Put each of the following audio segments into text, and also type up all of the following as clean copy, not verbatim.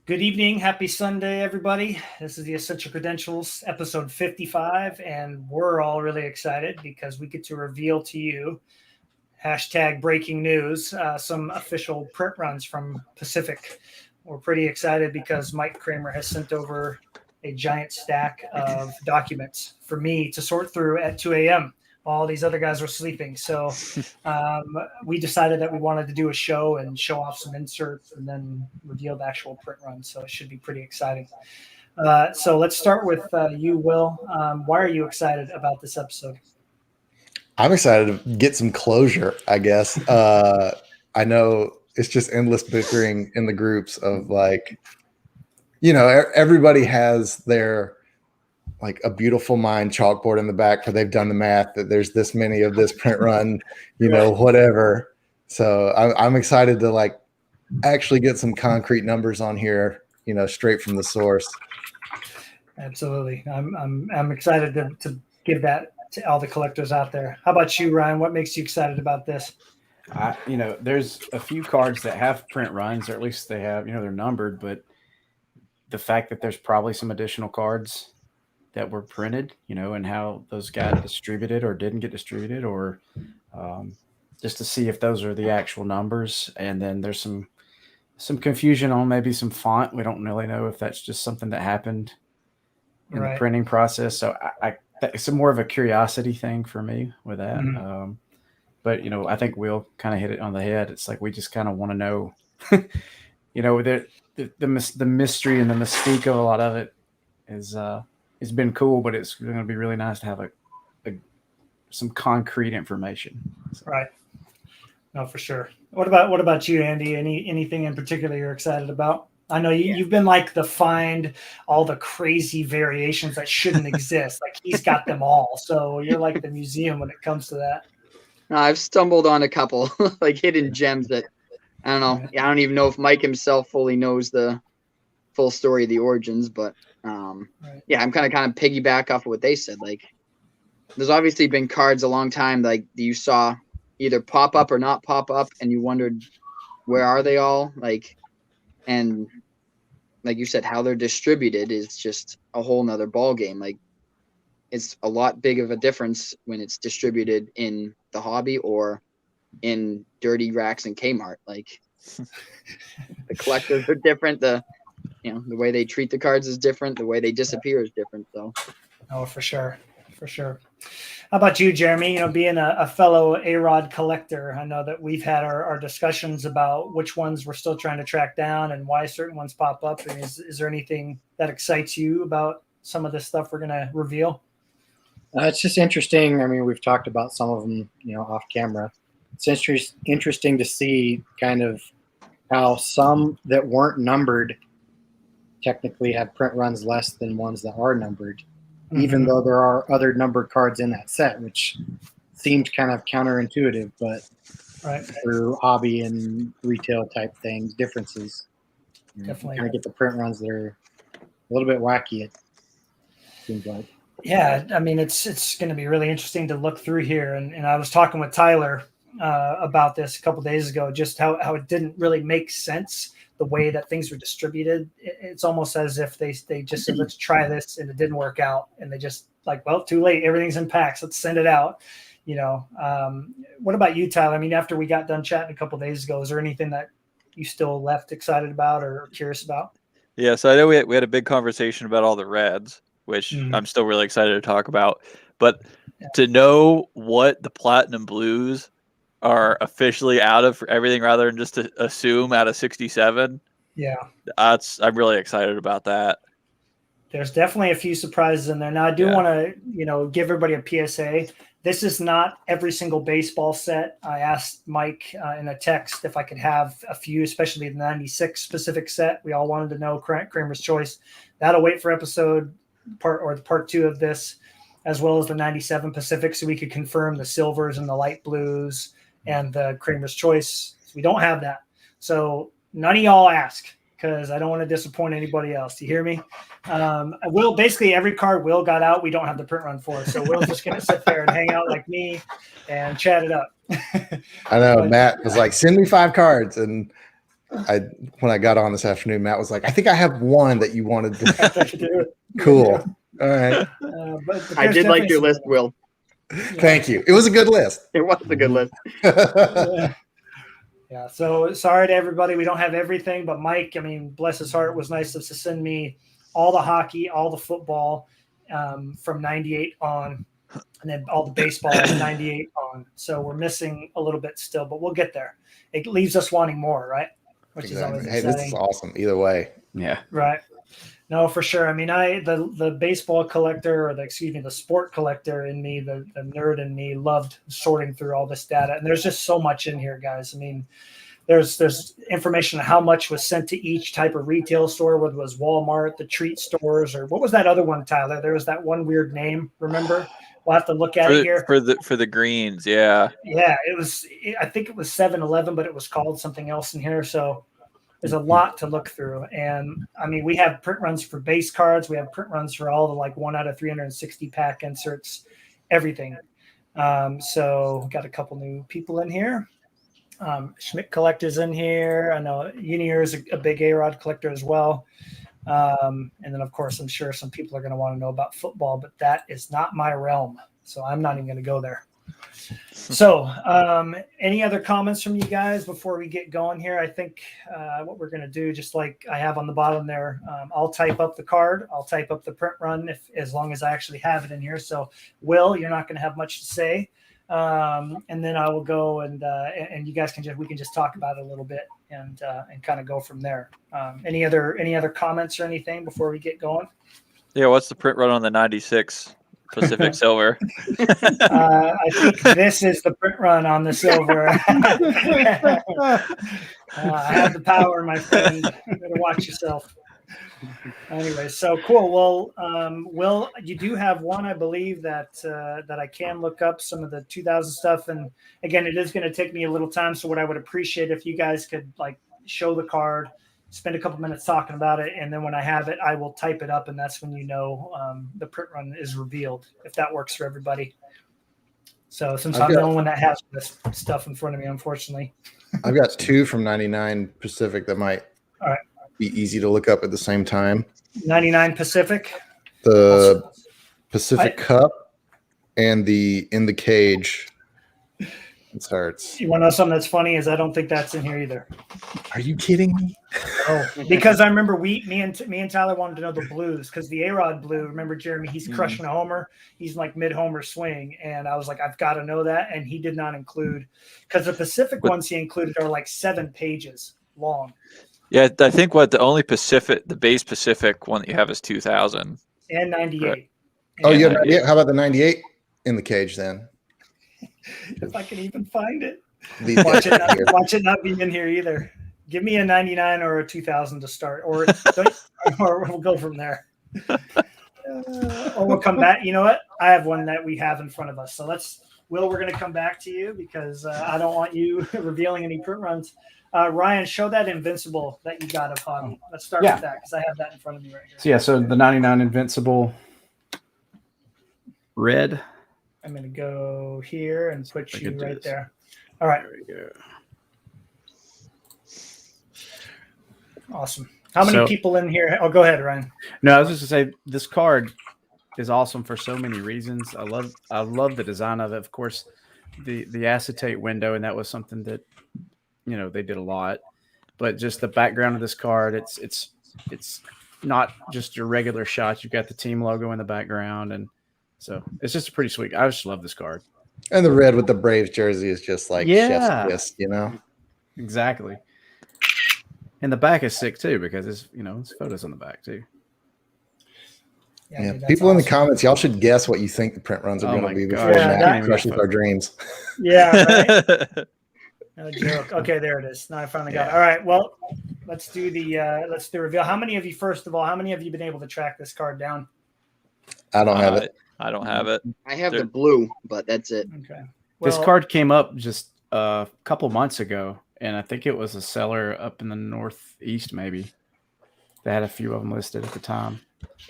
Good evening. Happy Sunday, everybody. This is the Essential Credentials, episode 55, and we're all really excited because we get to reveal to you, hashtag breaking news, some official print runs from Pacific. We're pretty excited because Mike Kramer has sent over a giant stack of documents for me to sort through at 2 a.m. All these other guys were sleeping. So we decided that we wanted to do a show and show off some inserts and then reveal the actual print run. So it should be pretty exciting. So let's start with you, Will. Why are you excited about this episode? I'm excited to get some closure, I guess. I know it's just endless bickering in the groups of everybody has their a beautiful mind chalkboard in the back where they've done the math that there's this many of this print run, whatever. So I'm excited to actually get some concrete numbers on here, straight from the source. Absolutely. I'm excited to give that to all the collectors out there. How about you, Ryan? What makes you excited about this? There's a few cards that have print runs, or at least they have, they're numbered, but the fact that there's probably some additional cards that were printed, and how those got distributed or didn't get distributed, or just to see if those are the actual numbers. And then there's some confusion on maybe some font. We don't really know if that's just something that happened in the printing process. So it's more of a curiosity thing for me with that. Mm-hmm. But, I think Will kind of hit it on the head. It's like we just kind of want to know, the mystery and the mystique of a lot of it is it's been cool, but it's going to be really nice to have some concrete information. So. Right. No, for sure. What about you, Andy? Anything in particular you're excited about? I know you've been find all the crazy variations that shouldn't exist. He's got them all. So you're like the museum when it comes to that. No, I've stumbled on a couple hidden gems that I don't know. I don't even know if Mike himself fully knows the full story of the origins, but I'm kind of piggyback off of what they said. There's obviously been cards a long time you saw either pop up or not pop up, and you wondered where are they all, and like you said, how they're distributed is just a whole nother ball game. It's a lot big of a difference when it's distributed in the hobby or in dirty racks and Kmart. The collectors are different. The way they treat the cards is different. The way they disappear is different. So, for sure. How about you, Jeremy? Being a fellow A-Rod collector, I know that we've had our discussions about which ones we're still trying to track down and why certain ones pop up. And is there anything that excites you about some of this stuff we're going to reveal? It's just interesting. I mean, we've talked about some of them, off camera. It's interesting to see kind of how some that weren't numbered technically have print runs less than ones that are numbered, even though there are other numbered cards in that set, which seemed kind of counterintuitive, but through hobby and retail type things, differences, definitely kind of get the print runs that are a little bit wacky, it seems like. Yeah, I mean, it's going to be really interesting to look through here. And I was talking with Tyler about this a couple of days ago, just how it didn't really make sense the way that things were distributed. It's almost as if they just said, let's try this, and it didn't work out. And they just well, too late. Everything's in packs. Let's send it out. What about you, Tyler? I mean, after we got done chatting a couple of days ago, is there anything that you still left excited about or curious about? Yeah, so I know we had a big conversation about all the reds, which I'm still really excited to talk about. But to know what the platinum blues are officially out of for everything rather than just to assume out of 67. Yeah. I'm really excited about that. There's definitely a few surprises in there. Now I do want to, give everybody a PSA. This is not every single baseball set. I asked Mike in a text if I could have a few, especially the 96 specific set. We all wanted to know Kramer's choice. That'll wait for part 2 of this, as well as the 97 Pacific, so we could confirm the silvers and the light blues and the Kramer's choice. We don't have that. So none of y'all ask, because I don't want to disappoint anybody else. Do you hear me? Will, basically every card Will got out, we don't have the print run for. So Will's just going to sit there and hang out like me and chat it up. I know. Matt was like, send me 5 cards. And when I got on this afternoon, Matt was like, I think I have one that you wanted I to. thought you do it. Cool. All right. But I there's did like definitely your some- list, Will. Thank you. It was a good list. It was a good list. Yeah. Yeah. So sorry to everybody. We don't have everything, but Mike, I mean, bless his heart, was nice to send me all the hockey, all the football from 98 on, and then all the baseball 98 on. So we're missing a little bit still, but we'll get there. It leaves us wanting more, right? Which Exactly. is always Hey, exciting. this is awesome. Either way. Yeah. Right. No, for sure. I mean, the baseball collector, or the sport collector in me, the nerd in me, loved sorting through all this data. And there's just so much in here, guys. I mean, there's information on how much was sent to each type of retail store, whether it was Walmart, the treat stores, or what was that other one, Tyler? There was that one weird name. Remember? We'll have to look at it here. For the greens, yeah. Yeah, I think it was 7-Eleven, but it was called something else in here. So there's a lot to look through. And I mean, we have print runs for base cards. We have print runs for all the 1 out of 360 pack inserts, everything. So got a couple new people in here. Schmidt collector's in here. I know Unier is a big A-Rod collector as well. And then, of course, I'm sure some people are going to want to know about football, but that is not my realm. So I'm not even going to go there. So any other comments from you guys before we get going here? I think what we're going to do, just like I have on the bottom there, I'll type up the card. I'll type up the print run as long as I actually have it in here. So, Will, you're not going to have much to say. And then I will go and you guys we can just talk about it a little bit and kind of go from there. Any other comments or anything before we get going? Yeah, what's the print run on the 96 Pacific Silver? I think this is the print run on the silver. I have the power, my friend. You better watch yourself. Anyway, so cool. Well, Will, you do have one, I believe, that I can look up some of the 2000 stuff. And again, it is going to take me a little time. So what I would appreciate if you guys could show the card, spend a couple minutes talking about it, and then when I have it, I will type it up, and that's when the print run is revealed, if that works for everybody. So since I'm the only one that has this stuff in front of me, unfortunately. I've got two from 99 Pacific that might be easy to look up at the same time. 99 Pacific? The Pacific Cup and the In the Cage. It hurts. You want to know something that's funny is I don't think that's in here either. Are you kidding me? Oh, because I remember me and Tyler wanted to know the blues because the A-Rod blue, remember Jeremy, he's crushing a homer. He's like mid-homer swing. And I was like, I've got to know that. And he did not include, because the Pacific ones he included are 7 pages long. Yeah, I think the base Pacific one that you have is 2000. And 98. Right. Oh, yeah. How about the 98 In the Cage then? If I can even find it. Watch Watch it not be in here either. Give me a 99 or a 2000 to start, or we'll go from there. Or we'll come back. You know what? I have one that we have in front of us. So we're going to come back to you because I don't want you revealing any print runs. Ryan, show that Invincible that you got up on. Let's start with that because I have that in front of me right here. So the 99 Invincible red. I'm going to go here and put you right there. All right. There we go. Awesome. How many people in here? Oh, go ahead, Ryan. No, I was just going to say this card is awesome for so many reasons. I love the design of it. Of course, the acetate window, and that was something that they did a lot. But just the background of this card, it's not just your regular shot. You've got the team logo in the background, and so it's just a pretty sweet. I just love this card. And the red with the Braves jersey is just like chef's kiss, Exactly. And the back is sick too because it's photos on the back too. Yeah, dude, people in the comments, y'all should guess what you think the print runs are going to be before Matt crushes our dreams. Yeah, right. No joke. Okay, there it is. Now I finally got it. All right. Well, let's do the reveal. How many of you been able to track this card down? I don't have it. I don't have it. I have the blue, but that's it. Okay. Well, this card came up just a couple months ago, and I think it was a seller up in the Northeast, maybe. They had a few of them listed at the time.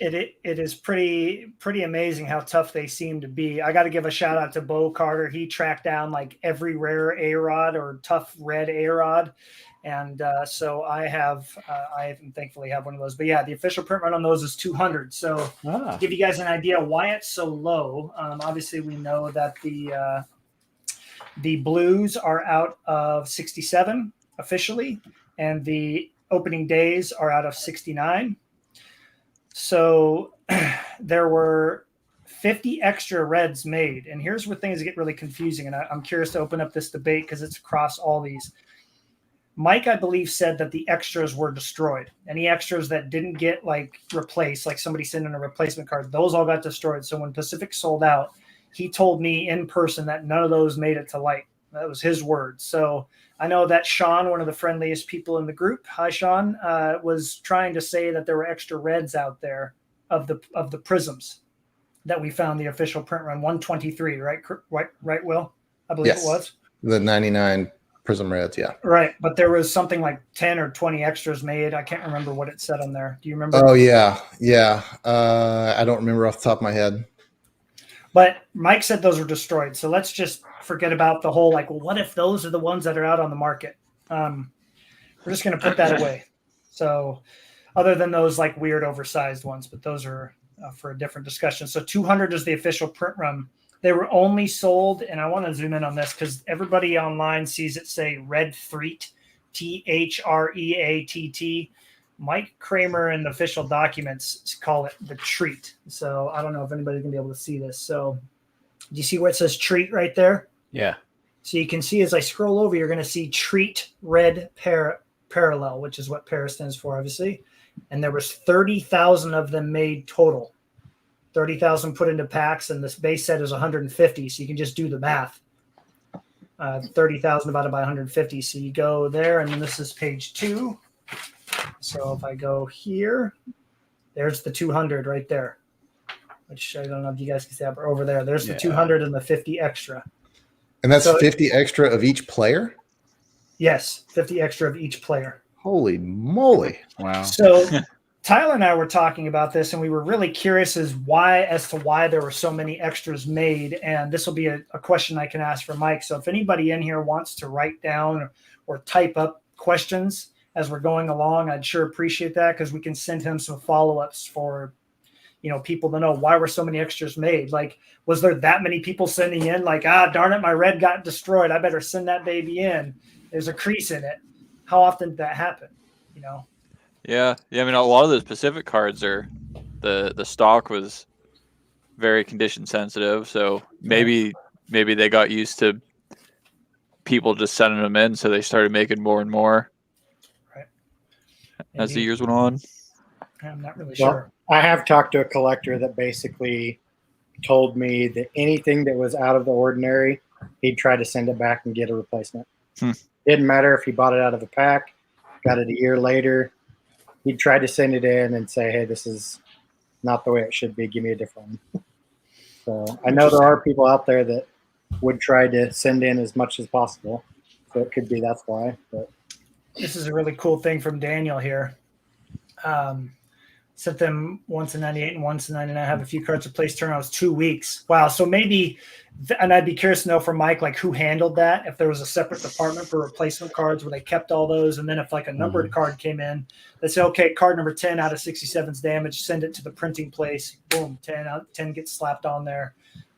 It is pretty amazing how tough they seem to be. I got to give a shout out to Bo Carter. He tracked down every rare A-Rod or tough red A-Rod, And so I thankfully have one of those. But yeah, the official print run on those is 200. So to give you guys an idea why it's so low, obviously we know that the Blues are out of 67 officially, and the opening days are out of 69. So there were 50 extra Reds made. And here's where things get really confusing. And I'm curious to open up this debate because it's across all these. Mike, I believe, said that the extras were destroyed. Any extras that didn't get like replaced, like somebody sent in a replacement card, those all got destroyed. So when Pacific sold out, he told me in person that none of those made it to light. That was his word. So I know that Sean, one of the friendliest people in the group, hi Sean, was trying to say that there were extra Reds out there of the prisms that we found the official print run 123, right? Right, Will? I believe Yes. it was The 99 Prism Reds, yeah. right. But there was something like 10 or 20 extras made. I can't remember what it said on there. Do you remember? Oh yeah. I don't remember off the top of my head. But Mike said those were destroyed. So let's just forget about the whole like, well, what if those are the ones that are out on the market? We're just going to put that away. So other than those like weird oversized ones, but those are for a different discussion. So 200 is the official print run. They were only sold, and I want to zoom in on this because everybody online sees it say Red Threat, Threatt. Mike Kramer in the official documents call it the treat. So I don't know if anybody's going to be able to see this. So do you see where it says treat right there? Yeah. So you can see as I scroll over, you're going to see treat red parallel, which is what para stands for, obviously. And there was 30,000 of them made total. 30,000 put into packs, and this base set is 150. So you can just do the math. 30,000 divided by 150. So you go there, and then this is page 2. So if I go here, there's the 200 right there, which I don't know if you guys can see that, but over there, there's the 200 and the 50 extra. And that's 50 extra of each player? Yes, 50 extra of each player. Holy moly. Wow. So Tyler and I were talking about this, and we were really curious as to why there were so many extras made. And this will be a question I can ask for Mike. So if anybody in here wants to write down or type up questions as we're going along, I'd sure appreciate that because we can send him some follow-ups for, people to know why were so many extras made. Like, was there that many people sending in like, darn it, my red got destroyed. I better send that baby in. There's a crease in it. How often did that happen? Yeah. I mean, a lot of those Pacific cards are the stock was very condition sensitive, so maybe they got used to people just sending them in, so they started making more and more. Right. As the years went on. I'm not really sure. I have talked to a collector that basically told me that anything that was out of the ordinary, he'd try to send it back and get a replacement. Didn't matter if he bought it out of a pack, got it a year later. He'd try to send it in and say, hey, this is not the way it should be. Give me a different one. So I know there are people out there that would try to send in as much as possible. So it could be that's why. But this is a really cool thing from Daniel here. Sent them once in 98 and once in 99. I have a few cards replaced turnovers 2 weeks. Wow. So maybe, and I'd be curious to know from Mike, like who handled that, if there was a separate department for replacement cards where they kept all those. And then if like a numbered card came in, they say, okay, card number 10 out of 67's damaged, send it to the printing place. Boom, 10 gets slapped on there.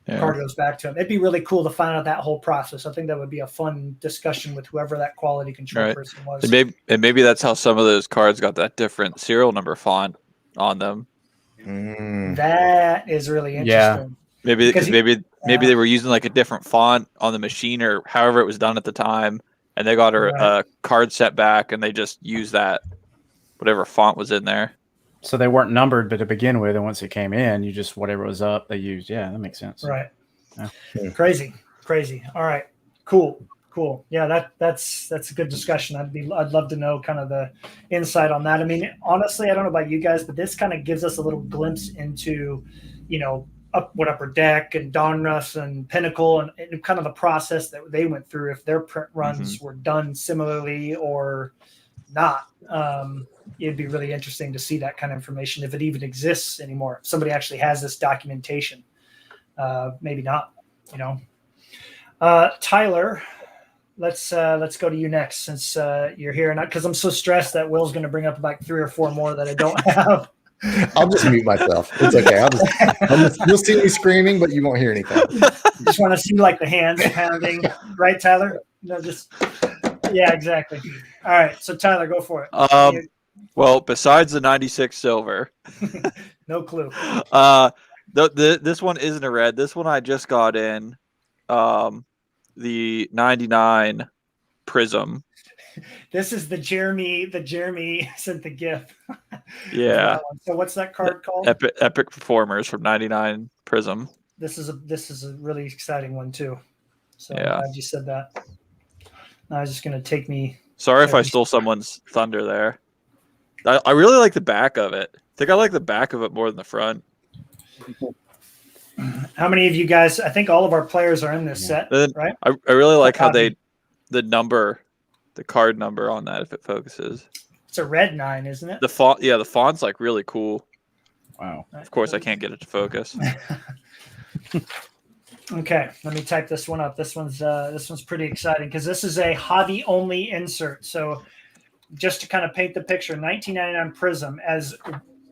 The card goes back to him. It'd be really cool to find out that whole process. I think that would be a fun discussion with whoever that quality control person was. And maybe that's how some of those cards got that different serial number font on them. That is really interesting. Maybe they were using like a different font on the machine or however it was done at the time, and they got a card set back and they just used that whatever font was in there. So they weren't numbered, but to begin with, and once it came in, you just whatever was up, they used. Yeah, that makes sense. Right. Yeah. Crazy. All right. Cool. Yeah, that's a good discussion. I'd love to know kind of the insight on that. I mean, honestly, I don't know about you guys, but this kind of gives us a little glimpse into, Upper Deck and Donruss and Pinnacle and kind of the process that they went through, if their print runs were done similarly or not. It'd be really interesting to see that kind of information, if it even exists anymore. If somebody actually has this documentation, maybe not, Tyler, let's go to you next since you're here. Not because I'm so stressed that Will's going to bring up like 3 or 4 more that I don't have. I'll just mute myself. It's okay. You'll see me screaming, but you won't hear anything. Just want to see like the hands pounding, right, Tyler? No, just yeah, exactly. All right, so Tyler, go for it. Well, besides the 96 silver, no clue. This one isn't a red. This one I just got in. The 99 Prism. This is the Jeremy sent the GIF. Yeah. So what's that card called? Epic Performers from 99 Prism. This is a really exciting one too. So yeah. I'm glad you said that. I was just gonna take me. Sorry if I stole someone's thunder there. I really like the back of it. I think I like the back of it more than the front. How many of you guys? I think all of our players are in this set, right? I really like how the card number on that, if it focuses. It's a red 9, isn't it? The font, the font's like really cool. Wow. Of course, I can't get it to focus. Okay, let me type this one up. This one's pretty exciting because this is a hobby only insert. So just to kind of paint the picture, 1999 Prism, as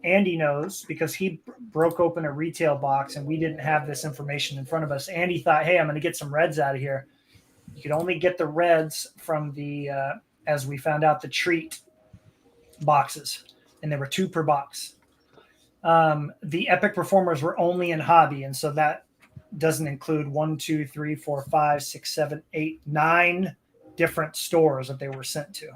Andy knows, because he broke open a retail box and we didn't have this information in front of us. Andy thought, hey, I'm going to get some reds out of here. You could only get the reds from the, as we found out, the treat boxes, and there were 2 per box. The Epic Performers were only in hobby, and so that doesn't include 1, 2, 3, 4, 5, 6, 7, 8, 9 different stores that they were sent to.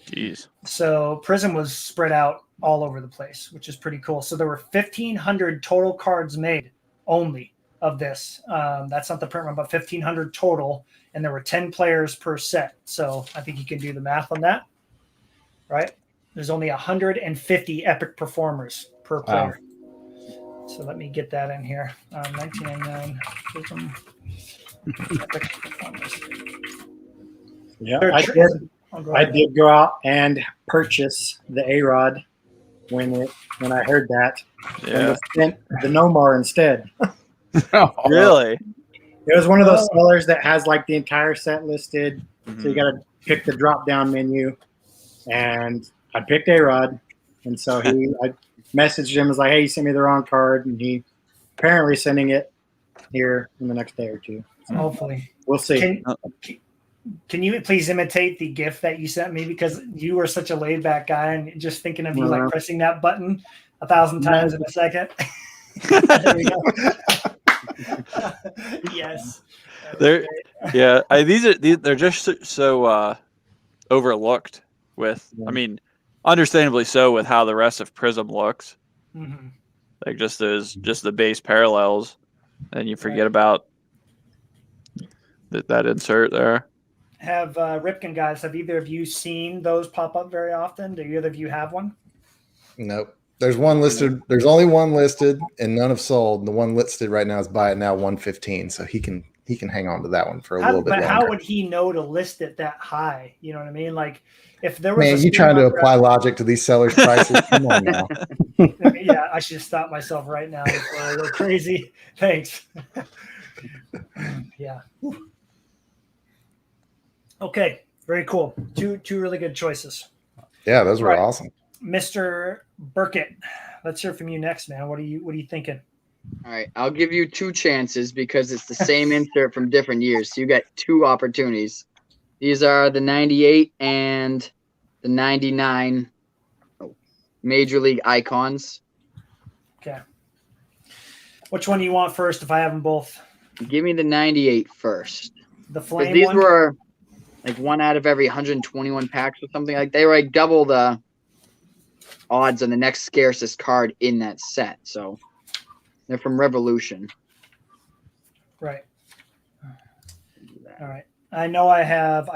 Jeez. So Prism was spread out all over the place, which is pretty cool. So there were 1,500 total cards made only of this. That's not the print run, but 1,500 total, and there were 10 players per set. So I think you can do the math on that, right? There's only 150 Epic Performers per player. Wow. So let me get that in here. 1999 Prism Epic Performers. Yeah, I did go out and purchase the A-Rod when I heard that. Yeah. And sent the Nomar instead. Really? It was one of those sellers that has like the entire set listed. Mm-hmm. So you got to pick the drop-down menu. And I picked A-Rod. And so I messaged him, was like, hey, you sent me the wrong card. And he apparently sending it here in the next day or two. So hopefully. We'll see. Can you please imitate the GIF that you sent me? Because you were such a laid back guy, and just thinking of you like pressing that button 1,000 times in a second. There we go. Yes. They're just so overlooked with. I mean, understandably so with how the rest of Prism looks. Mm-hmm. Like just the base parallels, and you forget about that insert there. Have Ripken guys, have either of you seen those pop up very often? Do either of you have one? Nope. There's one listed. There's only one listed, and none have sold. The one listed right now is buy it now 115, so he can hang on to that one for a little bit longer. But how would he know to list it that high? You know what I mean? Like if there was you trying to apply logic to these sellers' prices? Come on now. Yeah, I should stop myself right now before I go crazy. Thanks. Yeah. Okay, very cool. Two really good choices. Yeah, those were awesome. Mr. Burkett, let's hear from you next, man. What are you thinking? All right, I'll give you 2 chances because it's the same insert from different years. So you got 2 opportunities. These are the 98 and the 99 Major League Icons. Okay. Which one do you want first if I have them both? Give me the 98 first. The flame these one? Were like 1 out of every 121 packs or something. Like they were like double the odds on the next scarcest card in that set. So they're from Revolution. Right. All right. I know I have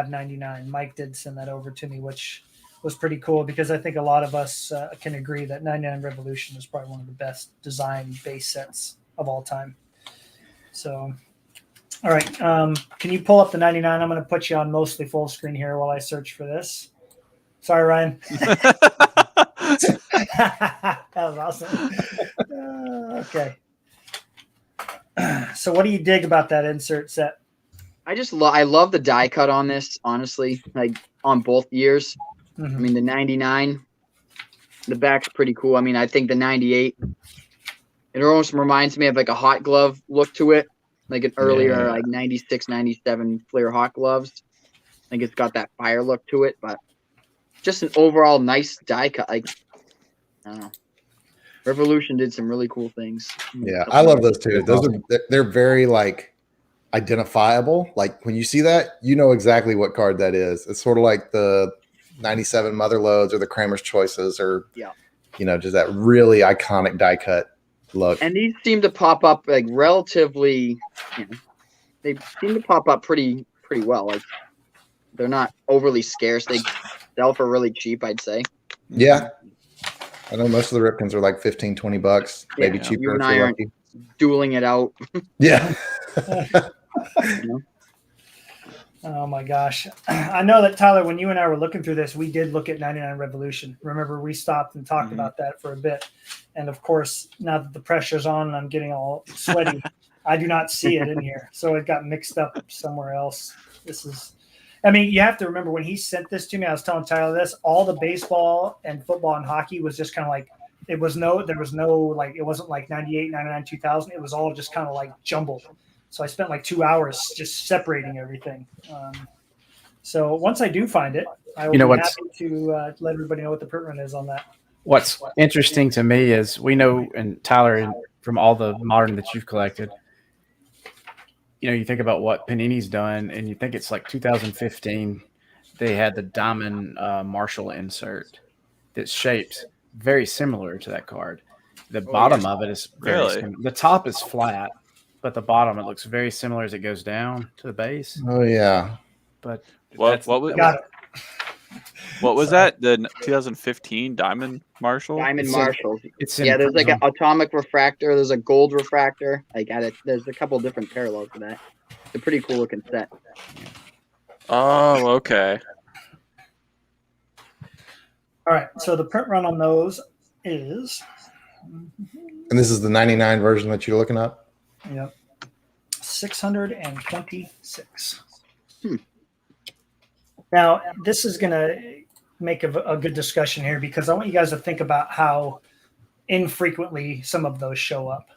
99. Mike did send that over to me, which was pretty cool because I think a lot of us can agree that 99 Revolution is probably one of the best design base sets of all time. So, all right. Can you pull up the 99? I'm going to put you on mostly full screen here while I search for this. Sorry, Ryan. That was awesome. Okay. So what do you dig about that insert set? I love the die cut on this, honestly, like on both years. Mhm. I mean, the 99, the back's pretty cool. I mean, I think the 98, it almost reminds me of like a hot glove look to it, like an earlier like 96, 97 Fleer hot gloves. I think it's got that fire look to it, but just an overall nice die cut. Like, I don't know. Revolution did some really cool things. Yeah, I love those too. They're very like identifiable. Like when you see that, you know exactly what card that is. It's sort of like the 97 Mother Loads or the Kramer's Choices, or just that really iconic die cut look. And these seem to pop up like relatively. They seem to pop up pretty well. Like they're not overly scarce. They sell for really cheap, I'd say. Yeah. I know most of the Ripkins are like $15-$20, maybe cheaper. You and I aren't dueling it out. Yeah. Oh my gosh. I know that, Tyler, when you and I were looking through this, we did look at 99 Revolution. Remember, we stopped and talked about that for a bit. And of course, now that the pressure's on and I'm getting all sweaty, I do not see it in here. So it got mixed up somewhere else. You have to remember when he sent this to me, I was telling Tyler this, all the baseball and football and hockey was just kind of like, there was no, like, it wasn't like 98, 99, 2000. It was all just kind of like jumbled. So I spent like 2 hours just separating everything. So once I do find it, I will be happy to let everybody know what the print run is on that. What's interesting to me is we know, and Tyler, from all the modern that you've collected, you think about what Panini's done, and you think it's like 2015. They had the Diamond Marshall insert that's shaped very similar to that card. The bottom of it is very similar. The top is flat, but the bottom, it looks very similar as it goes down to the base. Oh, yeah. But what was that? The 2015 Diamond Marshall? Diamond Marshall. There's like an atomic refractor. There's a gold refractor. There's a couple different parallels to that. It's a pretty cool looking set. Oh, okay. All right. So the print run on those is. And this is the 99 version that you're looking up? Yep. 626. Now, this is going to make a good discussion here because I want you guys to think about how infrequently some of those show up.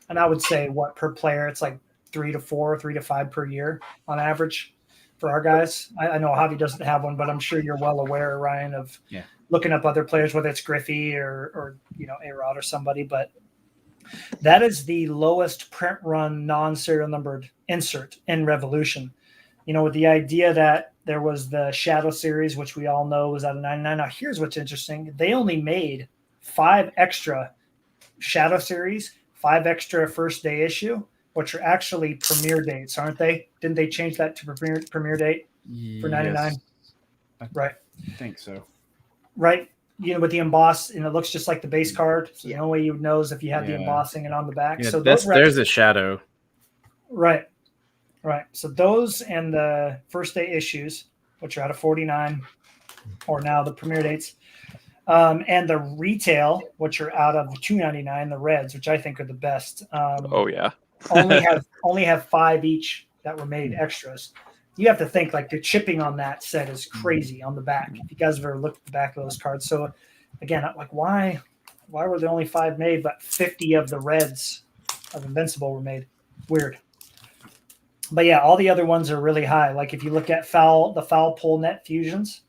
And I would say per player, it's like 3 to 4, 3 to 5 per year on average for our guys. I know Javi doesn't have one, but I'm sure you're well aware, Ryan, of looking up other players, whether it's Griffey or A-Rod or somebody. But that is the lowest print run non-serial numbered insert in Revolution. With the idea that there was the Shadow series, which we all know was out of 99. Now, here's what's interesting. They only made 5 extra Shadow series, 5 extra first day issue, which are actually premiere dates, aren't they? Didn't they change that to premiere date for 99? Right. I think so. Right. With the emboss, and it looks just like the base card. So the only way you would know is if you had the embossing and on the back. Yeah, so there's a Shadow. Right. Right. So those and the first day issues, which are out of 49, or now the premiere dates, and the retail, which are out of the 299, the Reds, which I think are the best. only have 5 each that were made extras. You have to think like the chipping on that set is crazy on the back. If you guys have ever looked at the back of those cards. So again, like why were there only 5 made, but 50 of the Reds of Invincible were made? Weird. But yeah, all the other ones are really high. Like if you look at the foul pole net fusions,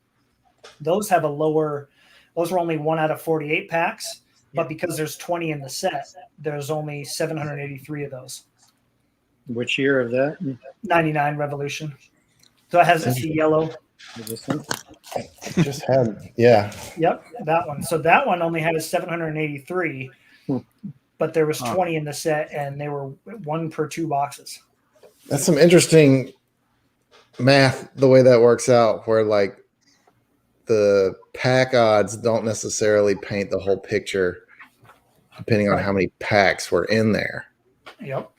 those have a lower. Those were only 1 out of 48 packs, but because there's 20 in the set, there's only 783 of those. Which year of that? 99 Revolution. So it has the yellow. Just had, yeah. Yep, that one. So that one only had a 783, but there was 20 in the set, and they were 1 per 2 boxes. That's some interesting math, the way that works out, where like the pack odds don't necessarily paint the whole picture depending on how many packs were in there. Yep.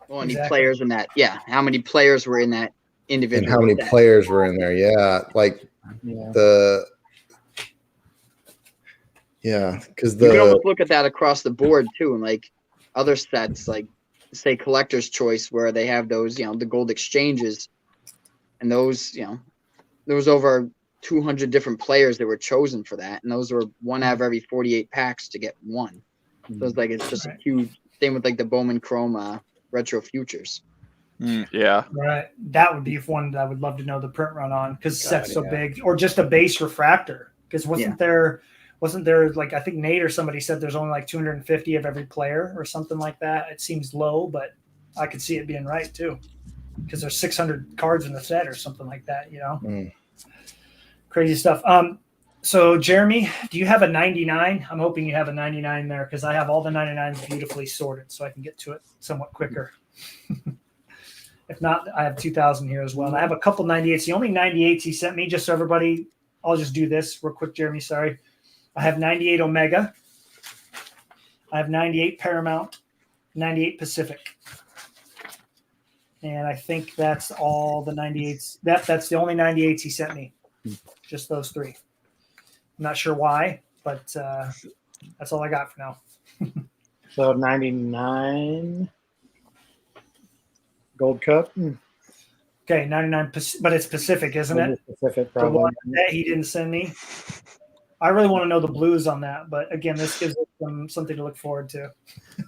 Well, any players in that? Yeah. How many players were in that individual? And how many players were in there? Yeah. Like because you can almost look at that across the board too, and like other sets, like say collector's choice where they have those, the gold exchanges, and those, there was over 200 different players that were chosen for that, and those were one out of every 48 packs to get one. So it's just a huge. Same with like the Bowman Chrome Retro Futures. Yeah. Right. That would be one that I would love to know the print run on, because set's so big, or just a base refractor. Because wasn't there like, I think Nate or somebody said there's only like 250 of every player or something like that. It seems low, but I could see it being right too, because there's 600 cards in the set or something like that. Crazy stuff. So Jeremy, do you have a 99? I'm hoping you have a 99 there, because I have all the 99s beautifully sorted, so I can get to it somewhat quicker. If not, I have 2000 here as well. And I have a couple 98s. The only 98s he sent me, just so everybody, I'll just do this real quick, Jeremy. Sorry. I have 98 Omega. I have 98 Paramount, 98 Pacific. And I think that's all the 98s. That's the only 98s he sent me. Just those three. I'm not sure why, but that's all I got for now. So 99 Gold Cup. Okay, 99, but it's Pacific, isn't it? Pacific, The probably. one that he didn't send me. I really want to know the blues on that, but again, this gives them something to look forward to.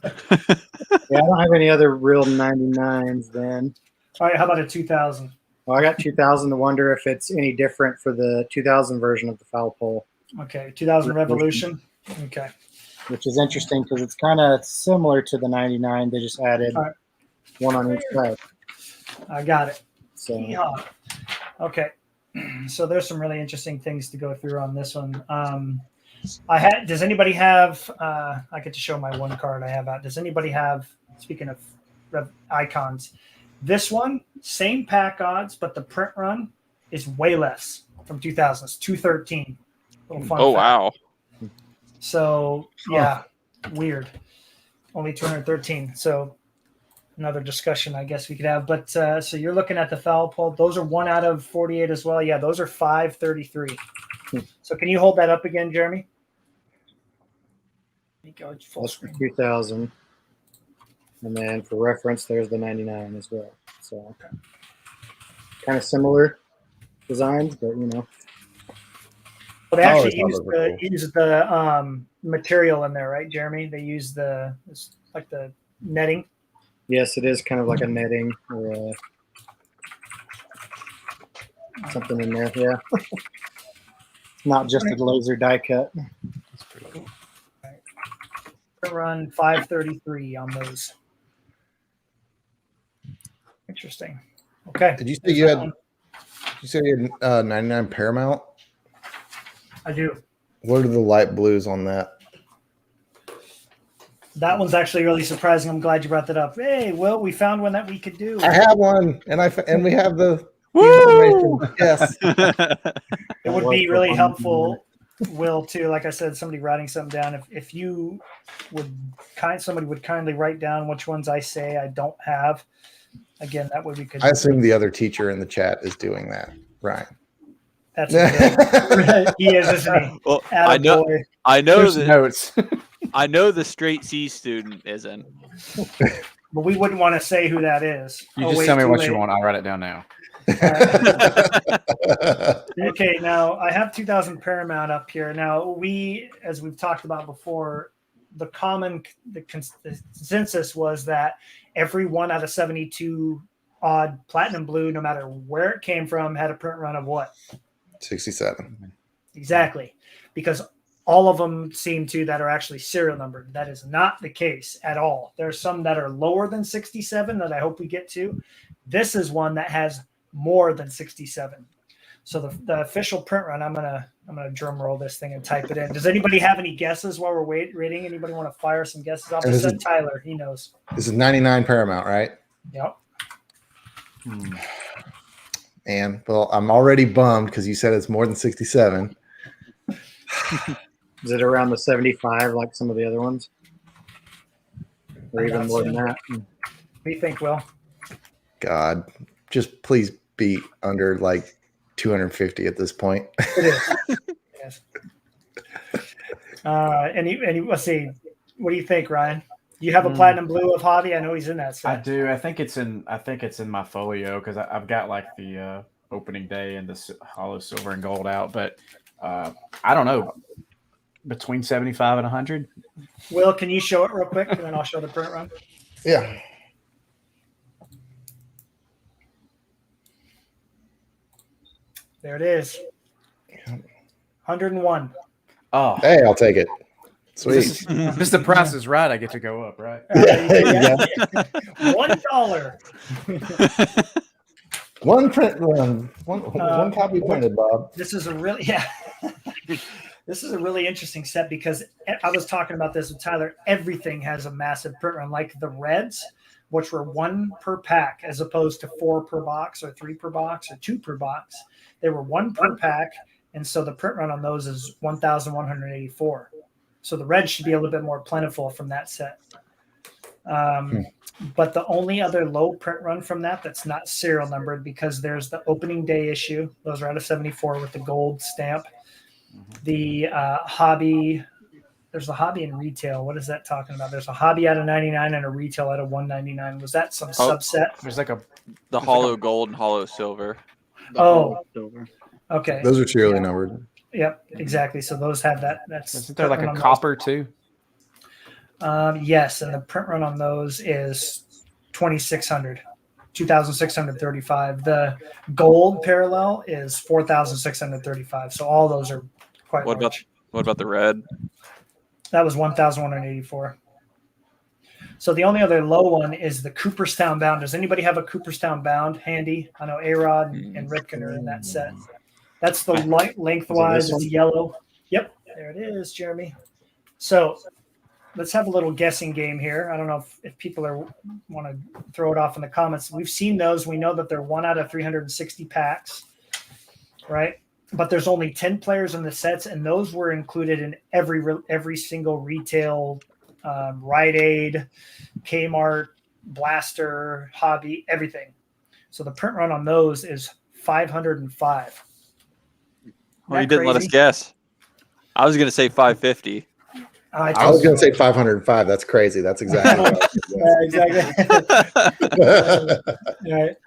Yeah, I don't have any other real 99s then. All right, how about a 2000? Well, I got 2000 to wonder if it's any different for the 2000 version of the foul pole. Okay, 2000 Revolution. Okay. Which is interesting because it's kind of similar to the 99. They just added one on each side. I got it. So yeah. Okay. So there's some really interesting things to go through on this one. Does anybody have, I get to show my one card I have out. Does anybody have, speaking of icons, this one, same pack odds, but the print run is way less from 2000s, 213. Oh, wow. So, yeah, weird. Only 213. So, another discussion I guess we could have. But so you're looking at the foul pole. Those are 1 out of 48 as well. Yeah, those are 533. So, can you hold that up again, Jeremy? Go full that's screen. 2000. And then for reference, there's the 99 as well. So, kind of similar designs, but Well, they actually use the material in there, right, Jeremy? They use the netting. yes, it is kind of like a netting or something in there. Yeah, it's not just a laser die cut. That's pretty cool. Run 533 on those. Interesting. Okay. Did you say you had? Did you say you had 99 Paramount? I do. What are the light blues on that? That one's actually really surprising. I'm glad you brought that up. Hey, Will, we found one that we could do. I have one, and we have the Woo! yes. It would be really helpful, Will, too. Like I said, somebody writing something down. If you would somebody would kindly write down which ones I say I don't have. Again, that way we could. I assume the other teacher in the chat is doing that, Ryan. That's good. He is, isn't he? Well, I know Here's the notes. I know the straight C student isn't. But we wouldn't want to say who that is. You just tell me what you want. I'll write it down now. Okay, now I have 2000 Paramount up here. Now as we've talked about before, the consensus was that every 1 out of 72 odd platinum blue, no matter where it came from, had a print run of what? 67. Exactly, because all of them seem to that are actually serial numbered. That is not the case at all. There are some that are lower than 67 that I hope we get to. This is one that has more than 67. So the official print run, I'm gonna drum roll this thing and type it in. Does anybody have any guesses while we're waiting? Anybody want to fire some guesses off? Send Tyler, he knows. This is 99 Paramount, right? Yep. And well, I'm already bummed because you said it's more than 67. Is it around the 75 like some of the other ones? Or even more than that? What do you think, Will? God, just please be under like 250 at this point. It is. Yes. Let's see. What do you think, Ryan? You have a platinum blue of Hobby? I know he's in that set. I do. I think it's in my folio because I've got like the opening day and the hollow silver and gold out. But I don't know, between 75 and 100. Will, can you show it real quick, and then I'll show the print run? Yeah. There it is. 101. Oh, Hey, I'll take it. Sweet. If the price is right, I get to go up, right? Yeah. $1. One print run, one copy printed, Bob. This is a really This is a really interesting set because I was talking about this with Tyler. Everything has a massive print run, like the Reds, which were 1 per pack as opposed to 4 per box or 3 per box or 2 per box. They were 1 per pack, and so the print run on those is 1,184. So the Reds should be a little bit more plentiful from that set. But the only other low print run from that's not serial numbered because there's the opening day issue. Those are out of 74 with the gold stamp. The Hobby, there's a Hobby in retail. What is that talking about? There's a Hobby out of 99 and a retail out of 199. Was that some subset? There's like the hollow gold and hollow silver. Silver. Okay. Those are serially numbered. Yep, exactly. So those have that. Isn't there like a copper too? Yes, and the print run on those is 2,635. The gold parallel is 4,635. So all those are quite large. What about the red? That was 1,184. So the only other low one is the Cooperstown bound. Does anybody have a Cooperstown bound handy? I know A-Rod and Ripken are in that set. That's the lengthwise. It's yellow. Yep, there it is, Jeremy. So let's have a little guessing game here. I don't know if people want to throw it off in the comments. We've seen those. We know that they're 1 out of 360 packs, right? But there's only 10 players in the sets, and those were included in every single retail, Rite Aid, Kmart, Blaster, Hobby, everything. So the print run on those is 505. Well, you didn't let us guess. I was going to say 550. I was going to say 505. That's crazy. That's exactly what Right.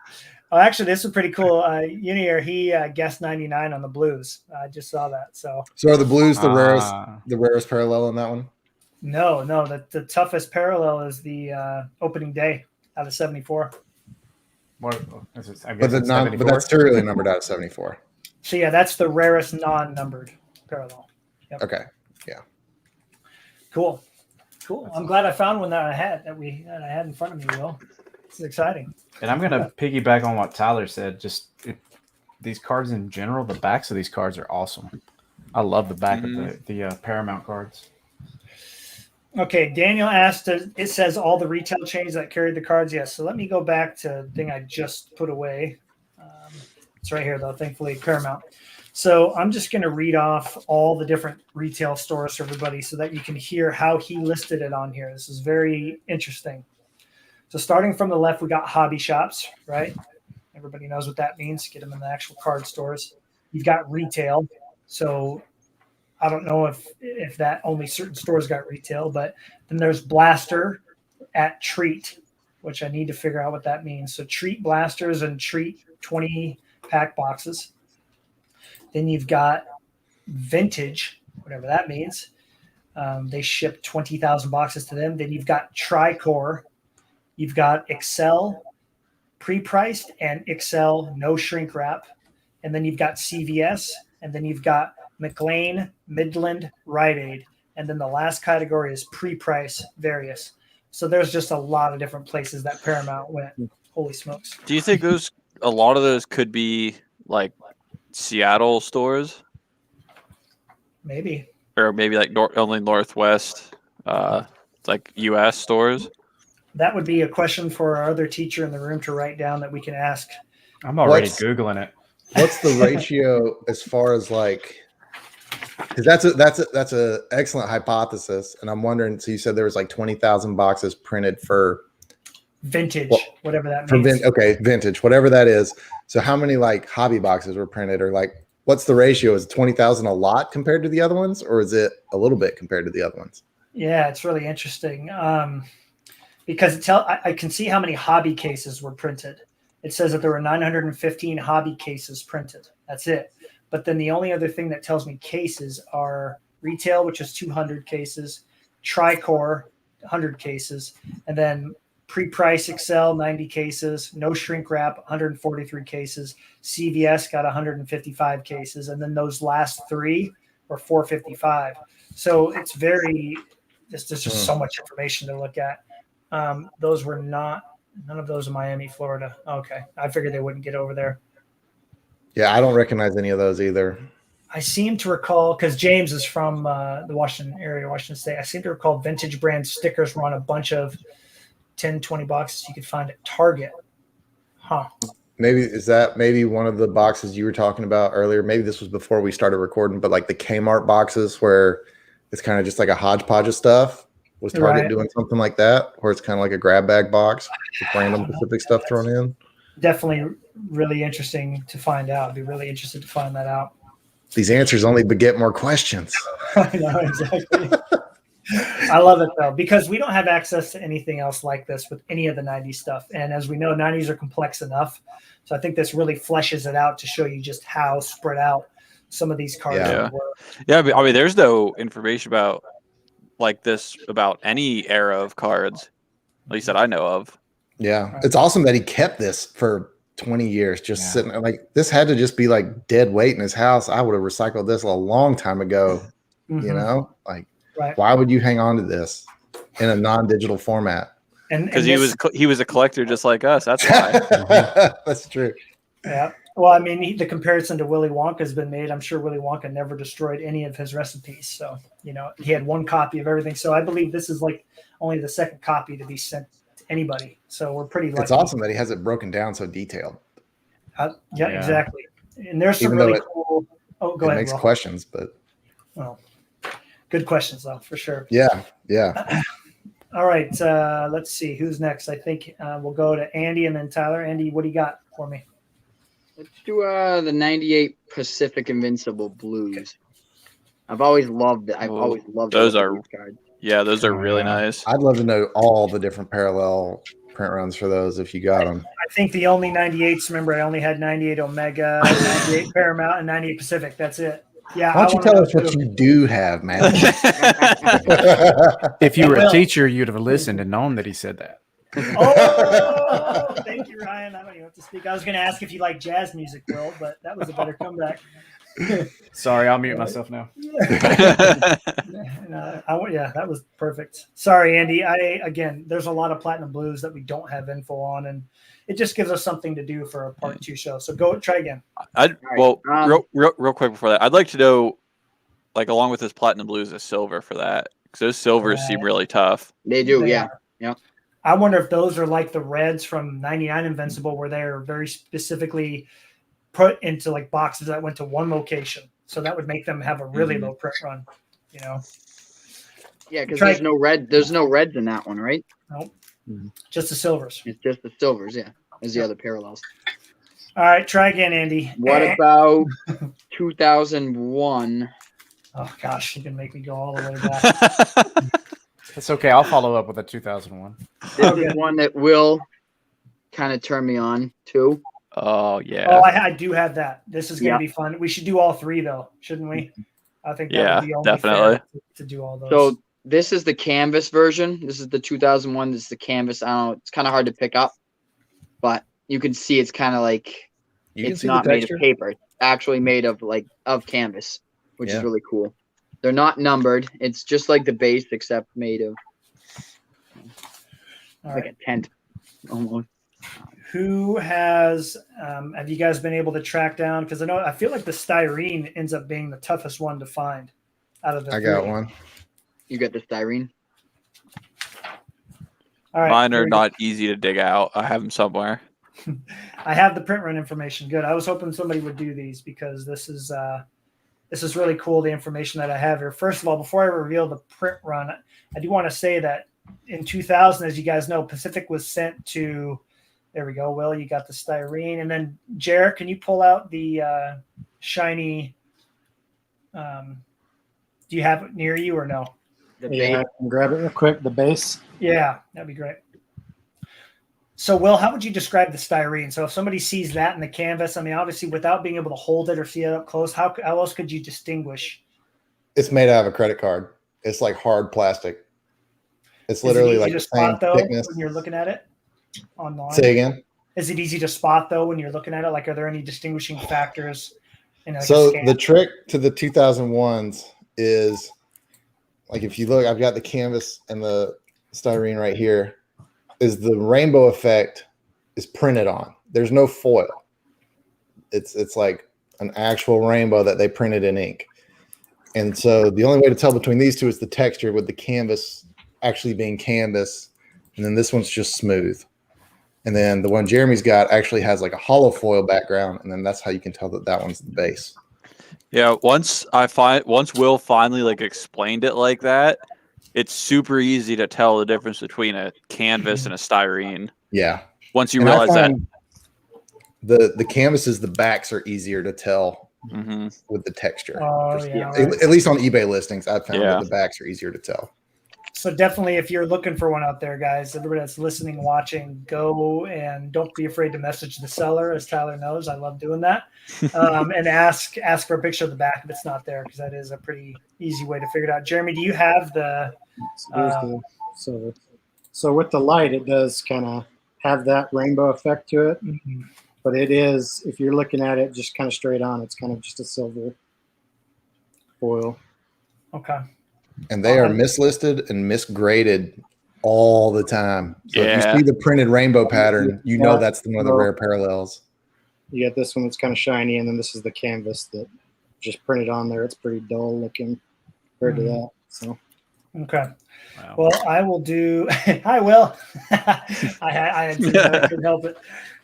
Well, actually, this is pretty cool. Unier, he guessed 99 on the Blues. I just saw that. So are the Blues the rarest parallel in that one? No. The toughest parallel is the opening day out of 74. What is it? But that's serially numbered out of 74. So yeah, that's the rarest non-numbered parallel. Yep. Okay. Yeah. Cool. I'm glad I found one that I had in front of me, Will. This is exciting. And I'm gonna piggyback on what Tyler said. Just these cards in general, the backs of these cards are awesome. I love the back of the Paramount cards. Okay, Daniel asked, it says all the retail chains that carried the cards. Yes. So let me go back to the thing I just put away. It's right here, though, thankfully, Paramount. So I'm just going to read off all the different retail stores for everybody so that you can hear how he listed it on here. This is very interesting. So starting from the left, we got hobby shops, right? Everybody knows what that means. Get them in the actual card stores. You've got retail. So I don't know if that only certain stores got retail, but then there's Blaster at Treat, which I need to figure out what that means. So Treat Blasters and Treat 20 pack boxes. Then you've got Vintage, whatever that means. They ship 20,000 boxes to them. Then you've got Tricore. You've got Excel pre-priced and Excel no shrink wrap. And then you've got CVS. And then you've got McLean, Midland, Rite Aid. And then the last category is pre-price various. So there's just a lot of different places that Paramount went. Holy smokes. Do you think a lot of those could be like Seattle stores? Maybe. Or maybe like only Northwest, like U.S. stores? That would be a question for our other teacher in the room to write down that we can ask. I'm already Googling it. What's the ratio as far as like, because that's a excellent hypothesis, and I'm wondering. So you said there was like 20,000 boxes printed for Vintage, whatever that means. Vintage, whatever that is. So how many like hobby boxes were printed, or like what's the ratio? Is 20,000 a lot compared to the other ones, or is it a little bit compared to the other ones? Yeah, it's really interesting because I can see how many hobby cases were printed. It says that there were 915 hobby cases printed. That's it. But then the only other thing that tells me cases are retail, which is 200 cases, Tricor, 100 cases, and then pre-price Excel, 90 cases, no shrink wrap, 143 cases, CVS got 155 cases, and then those last three were 455. So it's there's just so much information to look at. Those were none of those in Miami, Florida. Okay. I figured they wouldn't get over there. Yeah, I don't recognize any of those either. I seem to recall, because James is from the Washington area, Washington State. I seem to recall vintage brand stickers were on a bunch of 10, 20 boxes you could find at Target. Huh. Maybe is that maybe one of the boxes you were talking about earlier? Maybe this was before we started recording, but like the Kmart boxes where it's kind of just like a hodgepodge of stuff. Was Target doing something like that, where it's kind of like a grab bag box with random Pacific stuff thrown in? Definitely really interesting to find out. I'd be really interested to find that out. These answers only beget more questions. I know, exactly. I love it, though, because we don't have access to anything else like this with any of the 90s stuff. And as we know, 90s are complex enough. So I think this really fleshes it out to show you just how spread out some of these cards were. Yeah, I mean, there's no information about like this about any era of cards, at least that I know of. Yeah, it's awesome that he kept this for 20 years just sitting there. Like, this had to just be like dead weight in his house. I would have recycled this a long time ago. You know, like, why would you hang on to this in a non-digital format? And because he was a collector just like us. That's why. That's true. Yeah. Well, I mean, the comparison to Willy Wonka has been made. I'm sure Willy Wonka never destroyed any of his recipes. So, you know, he had one copy of everything. So I believe this is like only the second copy to be sent to anybody. So we're pretty lucky. It's awesome that he has it broken down so detailed. Yeah, exactly. And there's some really cool. Oh, go ahead. It makes questions, but. Well, good questions, though, for sure. Yeah. Yeah. All right. Let's see. Who's next? I think we'll go to Andy and then Tyler. Andy, what do you got for me? Let's do the 98 Pacific Invincible Blues. Okay. I've always loved it. I've always loved those cards. Yeah, those are really nice. I'd love to know all the different parallel print runs for those if you got them. I think the only 98s, remember, I only had 98 Omega, 98 Paramount, and 98 Pacific. That's it. Yeah. Why don't you tell us what you do have, man? If you were a teacher, you'd have listened and known that he said that. Oh, thank you, Ryan. I don't even have to speak. I was going to ask if you like jazz music, Will, but that was a better comeback. Sorry, I'll mute myself now. That was perfect. Sorry, Andy. Again, there's a lot of Platinum Blues that we don't have info on, and it just gives us something to do for a part 2 show. So try again. Real quick before that, I'd like to know, like, along with this Platinum Blues, a silver for that, because those silvers seem really tough. They do, yeah. I wonder if those are like the reds from 99 Invincible, where they're very specifically put into like boxes that went to one location. So that would make them have a really low print run, you know? Yeah, because there's no red. There's no reds in that one, right? Nope. Just the silvers. It's just the silvers, yeah. As the other parallels. All right, try again, Andy. What about 2001? Oh gosh, you can make me go all the way back. It's okay. I'll follow up with a 2001. This is one that will kind of turn me on too. Oh yeah. Oh, I do have that. This is going to be fun. We should do all three though, shouldn't we? I think that would be only definitely fair to do all those. So this is the canvas version. This is the 2001. This is the canvas. I don't know. It's kind of hard to pick up, but you can see it's kind of like it's not made of paper. It's actually made of canvas, which is really cool. They're not numbered. It's just like the base, except made of a tent almost. Who has? Have you guys been able to track down? Because I feel like the styrene ends up being the toughest one to find out of the I got one. You got the styrene. All right, mine are not easy to dig out. I have them somewhere. I have the print run information. Good. I was hoping somebody would do these because this is really cool, the information that I have here. First of all, before I reveal the print run, I do want to say that in 2000, as you guys know, Pacific was sent to, there we go, Will, you got the styrene. And then, Jarrett, can you pull out the shiny, do you have it near you or no? The Yeah, I can grab it real quick. The base. Yeah, that'd be great. So, Will, how would you describe the styrene? So, if somebody sees that in the canvas, I mean, obviously, without being able to hold it or see it up close, how else could you distinguish? It's made out of a credit card. It's like hard plastic. It's Is it literally easy like to the same spot though thickness. when you're looking at it online? Say again. Is it easy to spot though when you're looking at it? Like, are there any distinguishing factors in like a So scan? the trick to the 2001s is, like, if you look, I've got the canvas and the styrene right here, is the rainbow effect is printed on. There's no foil. It's like an actual rainbow that they printed in ink. And so the only way to tell between these two is the texture, with the canvas actually being canvas. And then this one's just smooth. And then the one Jeremy's got actually has like a hollow foil background. And then that's how you can tell that that one's the base. Yeah, once Will finally like explained it like that, it's super easy to tell the difference between a canvas and a styrene. Yeah. Once you And realize that. The canvases, the backs are easier to tell with the texture. Oh, yeah, right. At least on eBay listings, I've found Yeah. that the backs are easier to tell. So definitely, if you're looking for one out there, guys, everybody that's listening, watching, go and don't be afraid to message the seller, as Tyler knows. I love doing that, and ask for a picture of the back if it's not there, because that is a pretty easy way to figure it out. Jeremy, do you have the? So with the light, it does kind of have that rainbow effect to it, but it is, if you're looking at it just kind of straight on, it's kind of just a silver foil. Okay. And they are mislisted and misgraded all the time. So if you see the printed rainbow pattern, you know that's one of the rare parallels. You got this one that's kind of shiny, and then this is the canvas that just printed on there. It's pretty dull looking compared to that. So okay. Wow. Well, I will do. I will. I couldn't help it.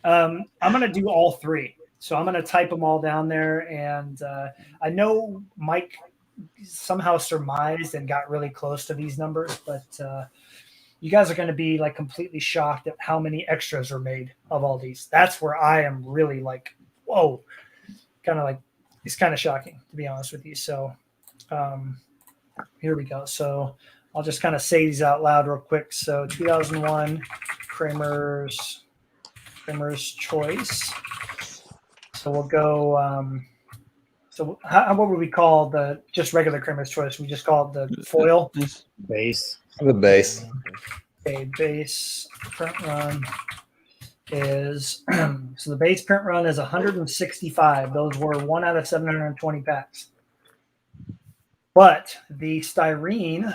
I'm going to do all three. So I'm going to type them all down there. And I know Mike somehow surmised and got really close to these numbers, but you guys are going to be like completely shocked at how many extras are made of all these. That's where I am really like, whoa, kind of like, it's kind of shocking, to be honest with you. So here we go. So I'll just kind of say these out loud real quick. So 2001 Kramer's Choice. So we'll go. So what would we call the just regular Kramer's Choice? We just call it the foil base. The base. Okay, base print run is so the base print run is 165. Those were 1 out of 720 packs. But the styrene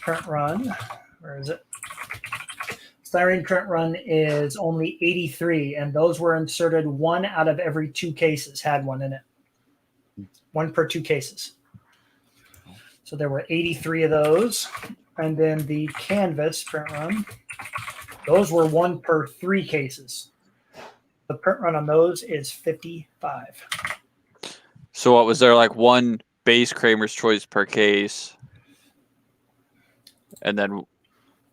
print run, where is it? Styrene print run is only 83, and those were inserted 1 out of every 2 cases had one in it. 1 per 2 cases. So there were 83 of those. And then the canvas print run, those were 1 per 3 cases. The print run on those is 55. So what was there, like one base Kramer's Choice per case? And then,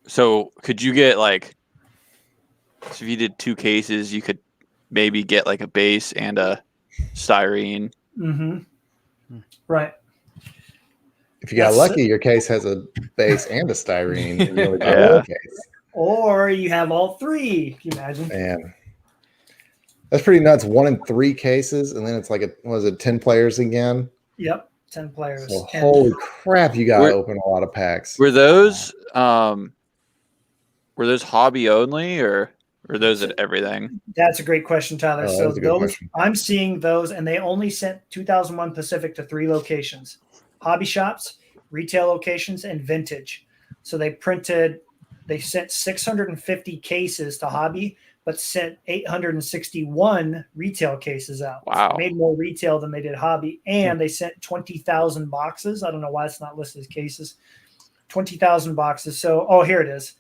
so could you get like, so if you did 2 cases, you could maybe get like a base and a styrene. Right. If you got lucky, your case has a base and a styrene. You only got Yeah. one case. Or you have all 3. Can you imagine? Man, that's pretty nuts. 1 in 3 cases, and then it's like, 10 players again? Yep, 10 players. So holy crap, you got to open a lot of packs. Were those hobby only, or were those at everything? That's a great question, Tyler. Oh, So that's a good question. I'm seeing those, and they only sent 2001 Pacific to 3 locations: hobby shops, retail locations, and vintage. So they sent 650 cases to hobby, but sent 861 retail cases out. Wow. So they made more retail than they did hobby, and they sent 20,000 boxes. I don't know why it's not listed as cases. 20,000 boxes. So, here it is.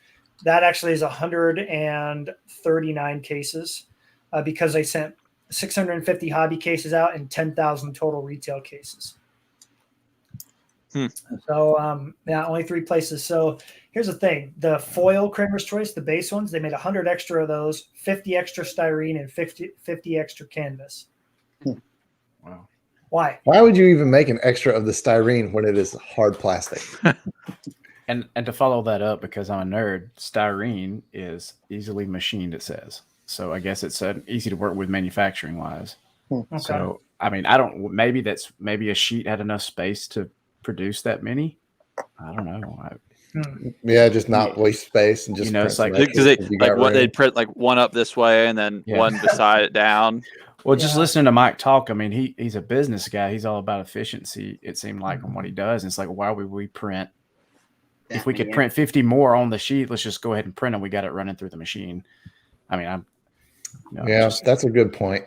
That actually is 139 cases because they sent 650 hobby cases out and 10,000 total retail cases. So, only 3 places. So here's the thing. The foil Kramer's Choice, the base ones, they made 100 extra of those, 50 extra styrene, and 50 extra canvas. Wow. Why? Why would you even make an extra of the styrene when it is hard plastic? And to follow that up, because I'm a nerd, styrene is easily machined, it says. So I guess it's easy to work with manufacturing wise. Okay. So I mean, I don't. Maybe maybe a sheet had enough space to produce that many. I don't know. Yeah, just not waste space and just print it's like some Because extras if you got room. they'd print like one up this way and then one beside it down. Well, just listening to Mike talk, I mean, he's a business guy. He's all about efficiency. It seemed like on what he does. And it's like, why would we print? If we could print 50 more on the sheet, let's just go ahead and print them. We got it running through the machine. I mean, that's a good point.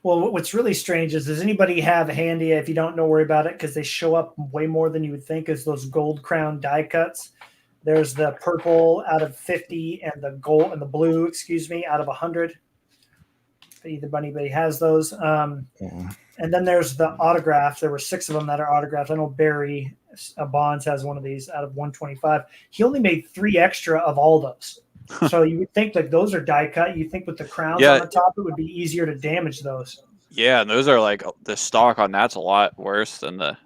Well, what's really strange is, does anybody have handy, if you don't know, worry about it, because they show up way more than you would think, is those gold crown die cuts. There's the purple out of 50 and the gold and the blue, out of 100. If anybody has those. And then there's the autograph. There were 6 of them that are autographed. I know Barry Bonds has one of these out of 125. He only made 3 extra of all those. So you would think like those are die cut. You think with the crowns on the top, it would be easier to damage those. Yeah, and those are like the stock on that's a lot worse than the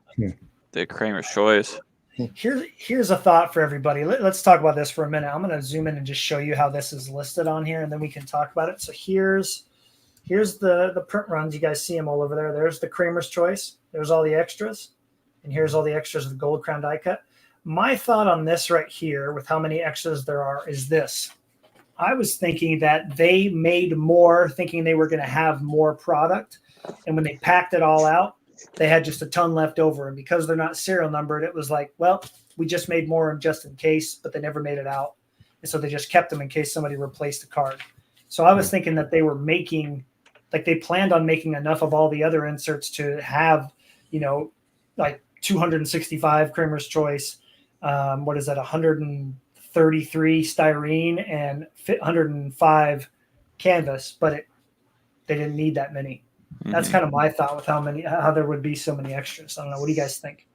Kramer's Choice. Here's a thought for everybody. Let's talk about this for a minute. I'm going to zoom in and just show you how this is listed on here, and then we can talk about it. So here's the print runs. You guys see them all over there. There's the Kramer's Choice. There's all the extras, and here's all the extras of the gold crown die cut. My thought on this right here, with how many extras there are, is this. I was thinking that they made more, thinking they were going to have more product. And when they packed it all out, they had just a ton left over. And because they're not serial numbered, it was like, well, we just made more just in case, but they never made it out. And so they just kept them in case somebody replaced the card. So I was thinking that they were making, like they planned on making enough of all the other inserts to have, like 265 Kramer's Choice. What is that? 133 styrene and 105 canvas, but they didn't need that many. That's kind of my thought with how there would be so many extras. I don't know. What do you guys think?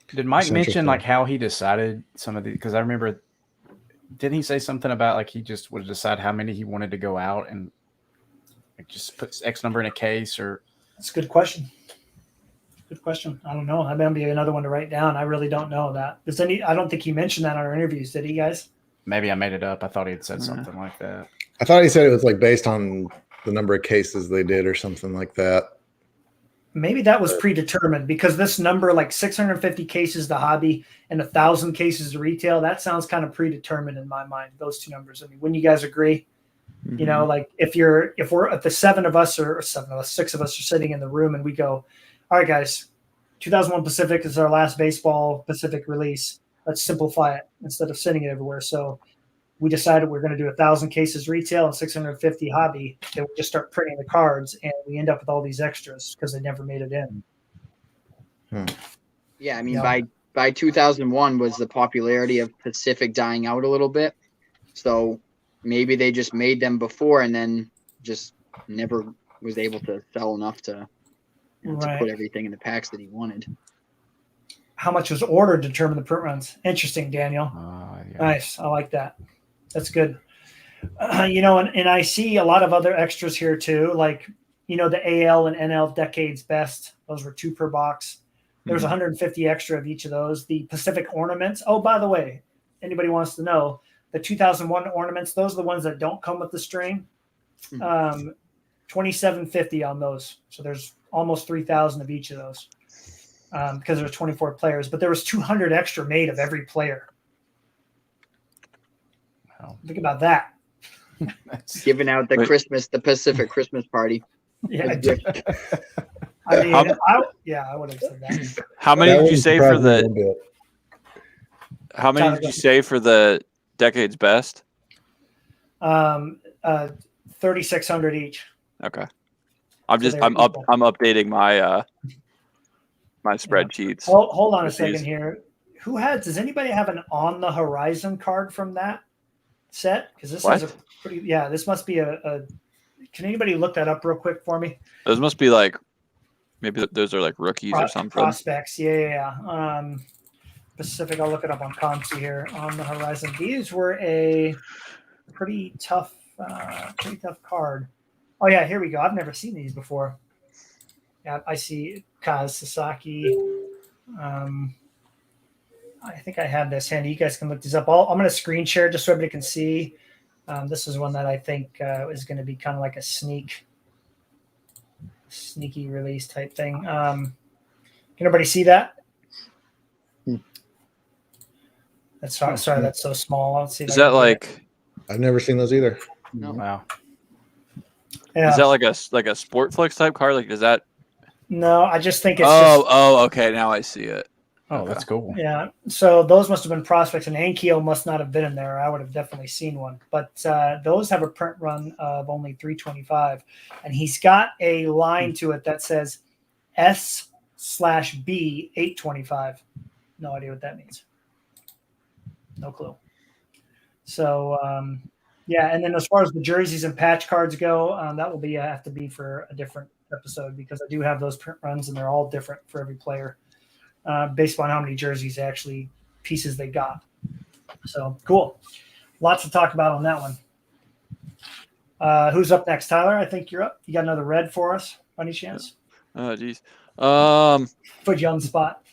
Did Mike mention like how he decided some of the? Because I remember, didn't he say something about like he just would decide how many he wanted to go out and like just put X number in a case? Or that's a good question. Good question. I don't know. That might be another one to write down. I really don't know that. I don't think he mentioned that on our interviews. Did he, guys? Maybe I made it up. I thought he had said something like that. I thought he said it was like based on the number of cases they did or something like that. Maybe that was predetermined, because this number, like 650 cases to hobby and 1,000 cases to retail, that sounds kind of predetermined in my mind, those two numbers. I mean, wouldn't you guys agree? Mm-hmm. Like if we're at the 6 of us are sitting in the room and we go, all right, guys, 2001 Pacific is our last baseball Pacific release. Let's simplify it instead of sending it everywhere. So we decided we're going to do 1,000 cases retail and 650 hobby. Then we just start printing the cards, and we end up with all these extras because they never made it in. Yeah, I mean, by 2001 was the popularity of Pacific dying out a little bit. So maybe they just made them before and then just never was able to sell enough to put everything in the packs that he wanted. How much was ordered to determine the print runs? Interesting, Daniel. Yeah. Nice. I like that. That's good. And I see a lot of other extras here too, like, the AL and NL Decades Best. Those were 2 per box. There's 150 extra of each of those. The Pacific ornaments. Oh, by the way, anybody wants to know, the 2001 ornaments, those are the ones that don't come with the string. 2750 on those. So there's almost 3,000 of each of those. Because there's 24 players, but there was 200 extra made of every player. Wow. Think about that. Giving out the Pacific Christmas party. Yeah. I mean, I would have said that. How many did you say for the? How many did you say for the Decades Best? 3,600 each. Okay. I'm updating my my spreadsheets. Hold on a second here. Does anybody have an On the Horizon card from that set? Because this is a pretty, this must be a, can anybody look that up real quick for me? Those must be like, maybe those are like rookies or something. Prospects. Yeah. Pacific, I'll look it up on ComC here. On the Horizon. These were a pretty tough card. Oh yeah, here we go. I've never seen these before. Yeah, I see Kaz Sasaki. I think I have this handy. You guys can look these up. I'm going to screen share just so everybody can see. This is one that I think is going to be kind of like a sneaky release type thing. Can everybody see that? That's sorry, that's so small. Let's see. Is that like? I've never seen those either. No. Wow. Yeah. Is that like a sport flex type card? Like, does that? No, I just think it's Okay. Now I see it. Oh, that's cool. Yeah. So those must have been prospects, and Ankyo must not have been in there. I would have definitely seen one. But those have a print run of only 325, and he's got a line to it that says S/B 825. No idea what that means. No clue. So yeah, and then as far as the jerseys and patch cards go, that will be have to be for a different episode because I do have those print runs, and they're all different for every player. Based on how many jerseys pieces they got. So cool. Lots to talk about on that one. Who's up next? Tyler, I think you're up. You got another red for us, by any chance? Oh, geez. Put you on the spot.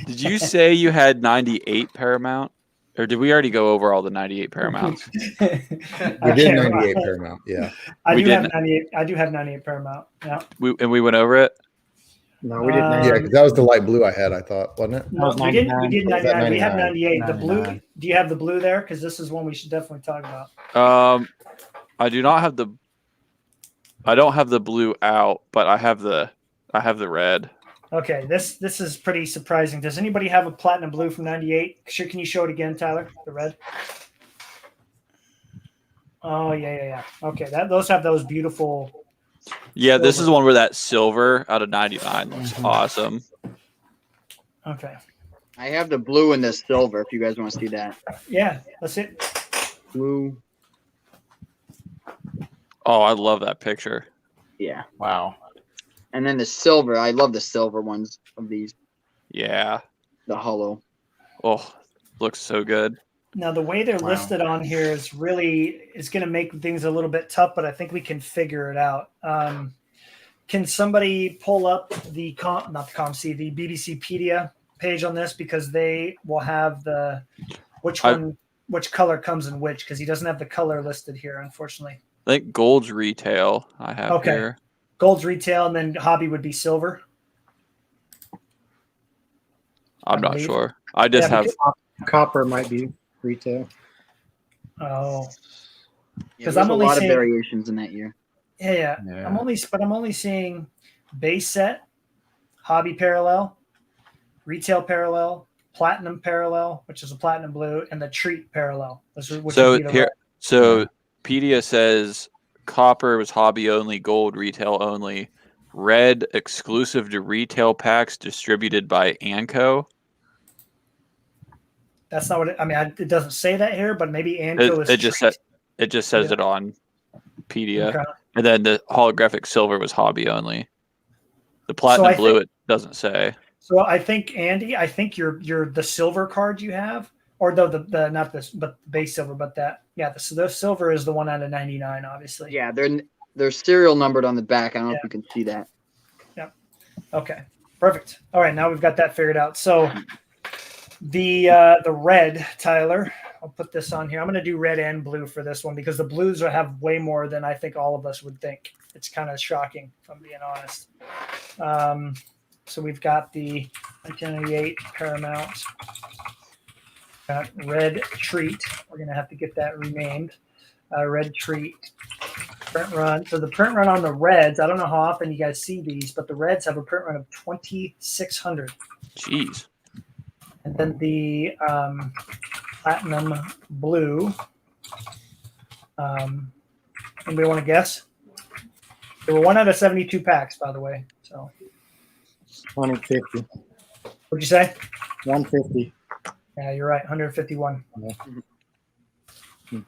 Did you say you had 98 Paramount? Or did we already go over all the 98 Paramounts? We did 98 Paramount, yeah. I do have 98 Paramount, yeah. We went over it? No, we didn't. Yeah, because that was the light blue I had, I thought, wasn't it? No, we did 99. We have 98. 99. The blue. Do you have the blue there? Because this is one we should definitely talk about. I do not have I don't have the blue out, but I have the red. Okay, this is pretty surprising. Does anybody have a platinum blue from 98? Can you show it again, Tyler? The red. Oh yeah. Okay, those have those beautiful. Yeah, this is one where that silver out of 99 looks awesome. Okay. I have the blue and the silver. If you guys want to see that. Yeah, that's it. Blue. Oh, I love that picture. Yeah. Wow. And then the silver. I love the silver ones of these. Yeah. The hollow. Oh, looks so good. Now the way they're listed on here is going to make things a little bit tough, but I think we can figure it out. Can somebody pull up the BBCpedia page on this, because they will have which color comes in which, because he doesn't have the color listed here, unfortunately. I think gold's retail I have here. Gold's retail, and then hobby would be silver. I'm not sure. I just have copper might be retail. Oh, because I'm only a lot of variations in that year. Yeah. I'm only seeing base set, hobby parallel, retail parallel, platinum parallel, which is a platinum blue, and the treat parallel. So Pedia says copper was hobby only, gold retail only, red exclusive to retail packs distributed by Anco. That's not what it doesn't say that here, but maybe Anco is. It just says it on Pedia, okay. And then the holographic silver was hobby only. The platinum blue it doesn't say. So I think Andy, you're the silver card you have, or the not this, but the base silver, but the silver is the one out of 99, obviously. Yeah, they're serial numbered on the back. I don't know if you can see that. Yep. Okay. Perfect. All right, now we've got that figured out. So the red, Tyler, I'll put this on here. I'm going to do red and blue for this one because the blues have way more than I think all of us would think. It's kind of shocking, if I'm being honest. So we've got the 1998 Paramount red treat. We're going to have to get that renamed. Red treat print run. So the print run on the reds, I don't know how often you guys see these, but the reds have a print run of 2,600. Jeez. And then the platinum blue. Anybody want to guess? There were 1 out of 72 packs, by the way. So 150. What'd you say? 150. Yeah, you're right. 151. Yeah.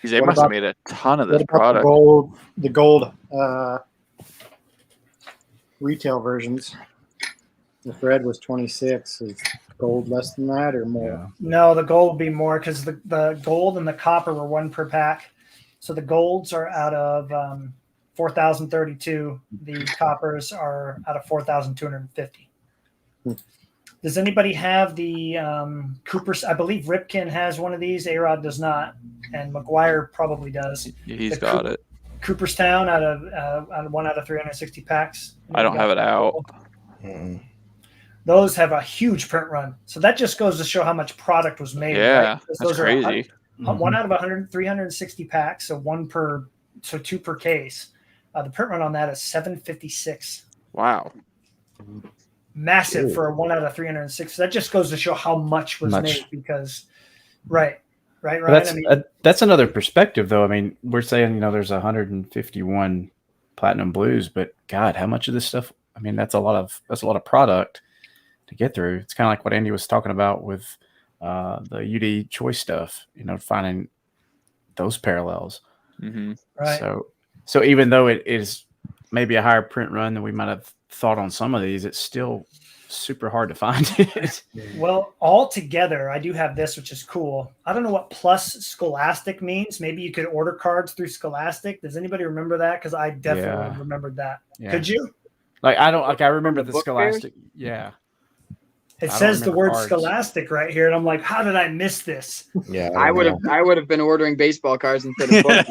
They must have made a ton of this product. The gold retail versions. If red was 26, is gold less than that or more? Yeah. No, the gold would be more because the gold and the copper were 1 per pack. So the golds are out of 4,032. The coppers are out of 4,250. Does anybody have the Cooper's? I believe Ripken has one of these. A-Rod does not, and McGuire probably does. He's got it. Cooperstown out of 1 out of 360 packs. I don't have it out. Mm-mm. Those have a huge print run. So that just goes to show how much product was made. Yeah, right? that's Those crazy. Are 1 out of 360 packs, so 2 per case. The print run on that is 756. Wow. Massive for a 1 out of 306. That just goes to show how much was made because, right. That's another perspective, though. I mean, we're saying, there's 151 platinum blues, but God, how much of this stuff? I mean, that's a lot of product to get through. It's kind of like what Andy was talking about with the UD choice stuff, finding those parallels. Mm-hmm. Right. So even though it is maybe a higher print run than we might have thought on some of these, it's still super hard to find it. Well, all together, I do have this, which is cool. I don't know what plus Scholastic means. Maybe you could order cards through Scholastic. Does anybody remember that? Because I definitely remembered that. Yeah. Could you? I remember the Scholastic. Fair? Yeah. It says the word cards. Scholastic right here, and I'm like, how did I miss this? Yeah, I would have been ordering baseball cards instead of books.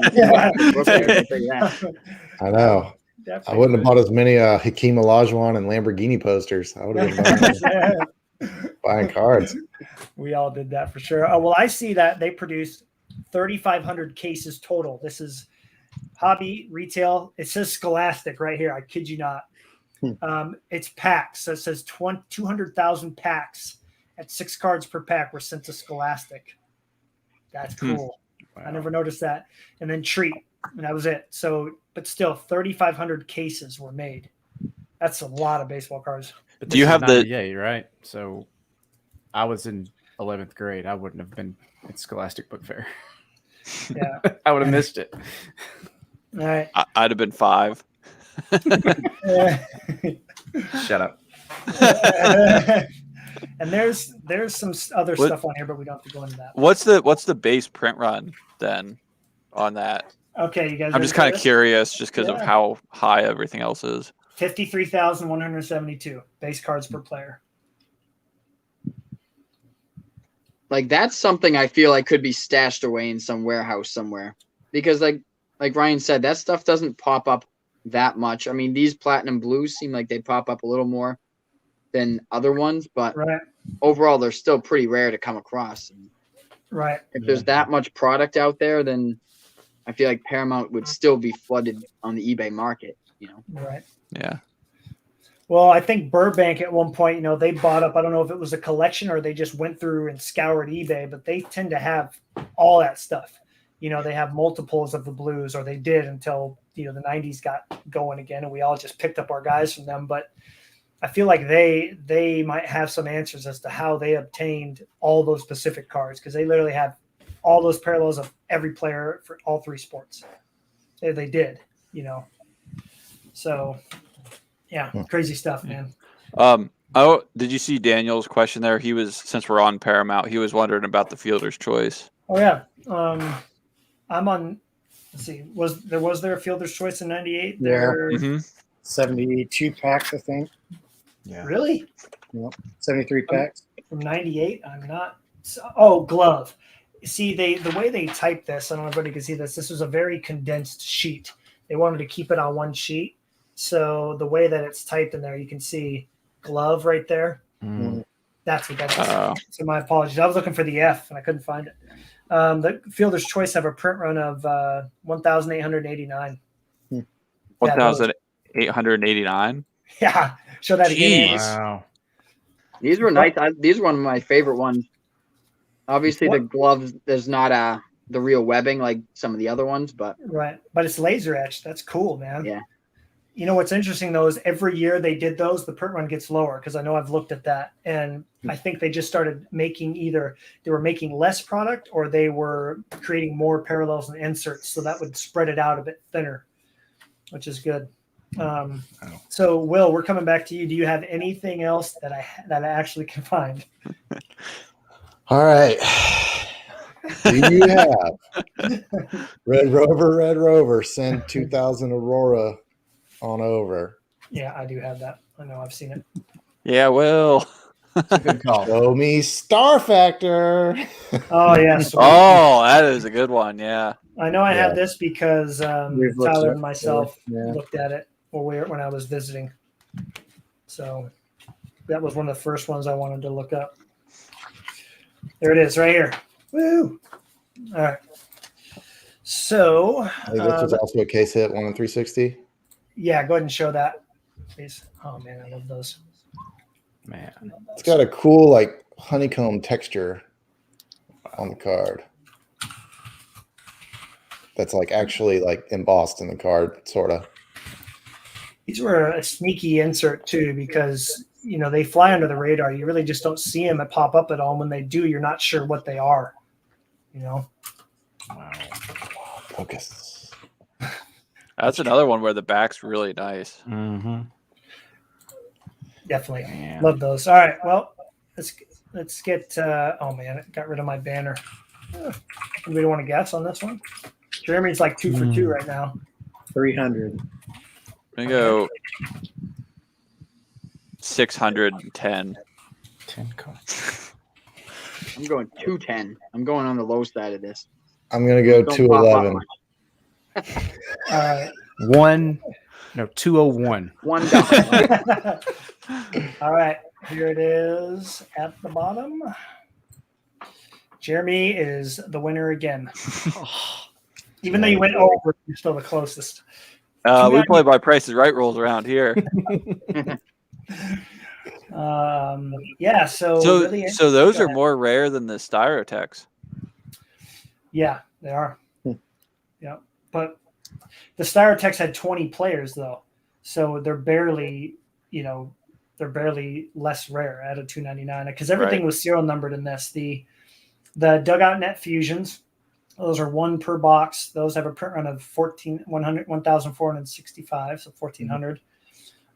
I know. Definitely. I wouldn't have bought as many Hakeem Olajuwon and Lamborghini posters. I would have been buying cards. We all did that for sure. Well, I see that they produced 3,500 cases total. This is hobby retail. It says Scholastic right here. I kid you not. It's packs. So it says 200,000 packs at 6 cards per pack were sent to Scholastic. That's cool. Wow. I never noticed that. And then Treat, and that was it. So, but still, 3,500 cases were made. That's a lot of baseball cards. But do you have the? Yeah, you're right. So, I was in 11th grade. I wouldn't have been at Scholastic Book Fair. Yeah, I would have missed it. All right, I'd have been 5. Shut up. And there's some other stuff on here, but we don't have to go into that. What's the base print run then on that? Okay, you guys. I'm just kind of curious, just because of how high everything else is. 53,172 base cards per player. Like that's something I feel like could be stashed away in some warehouse somewhere, because like Ryan said, that stuff doesn't pop up that much. I mean, these platinum blues seem like they pop up a little more than other ones, but overall they're still pretty rare to come across. Right. If there's that much product out there, then I feel like Paramount would still be flooded on the eBay market, Right. Yeah. Well, I think Burbank at one point, they bought up, I don't know if it was a collection or they just went through and scoured eBay, but they tend to have all that stuff. They have multiples of the blues, or they did until, the 90s got going again and we all just picked up our guys from them. But I feel like they might have some answers as to how they obtained all those specific cards, because they literally have all those parallels of every player for all 3 sports. They did, So, yeah, crazy stuff, man. Oh, did you see Daniel's question there? He was, since we're on Paramount, he was wondering about the fielder's choice. Oh yeah, I'm on. Let's see, was there a fielder's choice in '98? There, 72 packs, I think. Yeah. Really? Yep. 73 packs from '98. I'm not. Oh, glove. See, the way they typed this, I don't know if anybody can see this. This was a very condensed sheet. They wanted to keep it on one sheet. So the way that it's typed in there, you can see glove right there. Mm. That's what that is. So my apologies. I was looking for the F and I couldn't find it. The Fielder's Choice have a print run of 1,889. 1,889? Yeah. Show that again. Wow. These were nice. These are one of my favorite ones. Obviously, the gloves, there's not the real webbing like some of the other ones, but but it's laser etched. That's cool, man. Yeah. You know what's interesting though is every year they did those, the print run gets lower, because I know I've looked at that, and I think they just started making either they were making less product or they were creating more parallels and inserts, so that would spread it out a bit thinner, which is good. So Will, we're coming back to you. Do you have anything else that I actually can find? All right. Do you have Red Rover, send 2000 Aurora on over. Yeah, I do have that. I know I've seen it. Yeah, well. It's a good call. Show me Star Factor. Oh yes. Oh, that is a good one. Yeah. I know I Yeah. have this because We've looked Tyler at and it myself before, yeah. looked at it when I was visiting. So that was one of the first ones I wanted to look up. There it is, right here. Woo! All right. So Hey, this was also a case hit, 1 in 360. yeah, go ahead and show that, please. Oh man, I love those. Man. It's got a cool like honeycomb texture on the card. That's like actually like embossed in the card, sort of. These were a sneaky insert too, because they fly under the radar. You really just don't see them pop up at all. And when they do, you're not sure what they are. Wow. Focus. That's another one where the back's really nice. Mm-hmm. Definitely Man. love those. All right, well, let's get. Oh man, it got rid of my banner. Anybody want to guess on this one? Jeremy's like 2 for 2 right now. 300. I'm going to go 610. 10 cards. I'm going 210. I'm going on the low side of this. I'm gonna go Don't 211. pop up All right. 201. $1. All right, here it is at the bottom. Jeremy is the winner again. Even though you went over, you're still the closest. We play by Price is Right rules around here. Yeah, so really So those are more rare than the Styrotechs. Yeah, they are. Yeah, but the Styrotechs had 20 players though, so they're barely less rare at a 299 because everything was serial numbered in this. The dugout net fusions, those are 1 per box. Those have a print run of 1,465, so 1,400.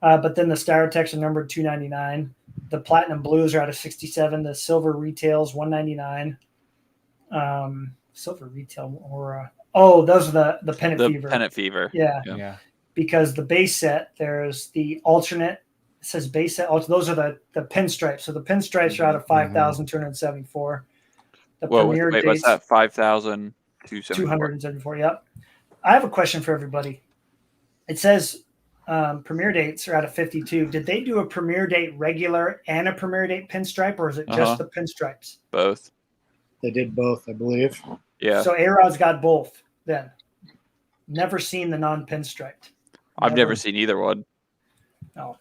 But then the Styrotechs are numbered 299. The platinum blues are out of 67. The silver retails 199. Silver retail or those are the pennant fever. Pennant fever. Yeah. Because the base set, there's the alternate. It says base set. Those are the pinstripes. So the pinstripes are out of 5,274. The premier wait, what's that? 5,274. Yep. I have a question for everybody. It says premier dates are out of 52. Did they do a premier date regular and a premier date pinstripe, or is it just the pinstripes? Both. They did both, I believe. Yeah. So A-Rod's got both then. Never seen the non-pinstriped. I've never seen either one. Oh.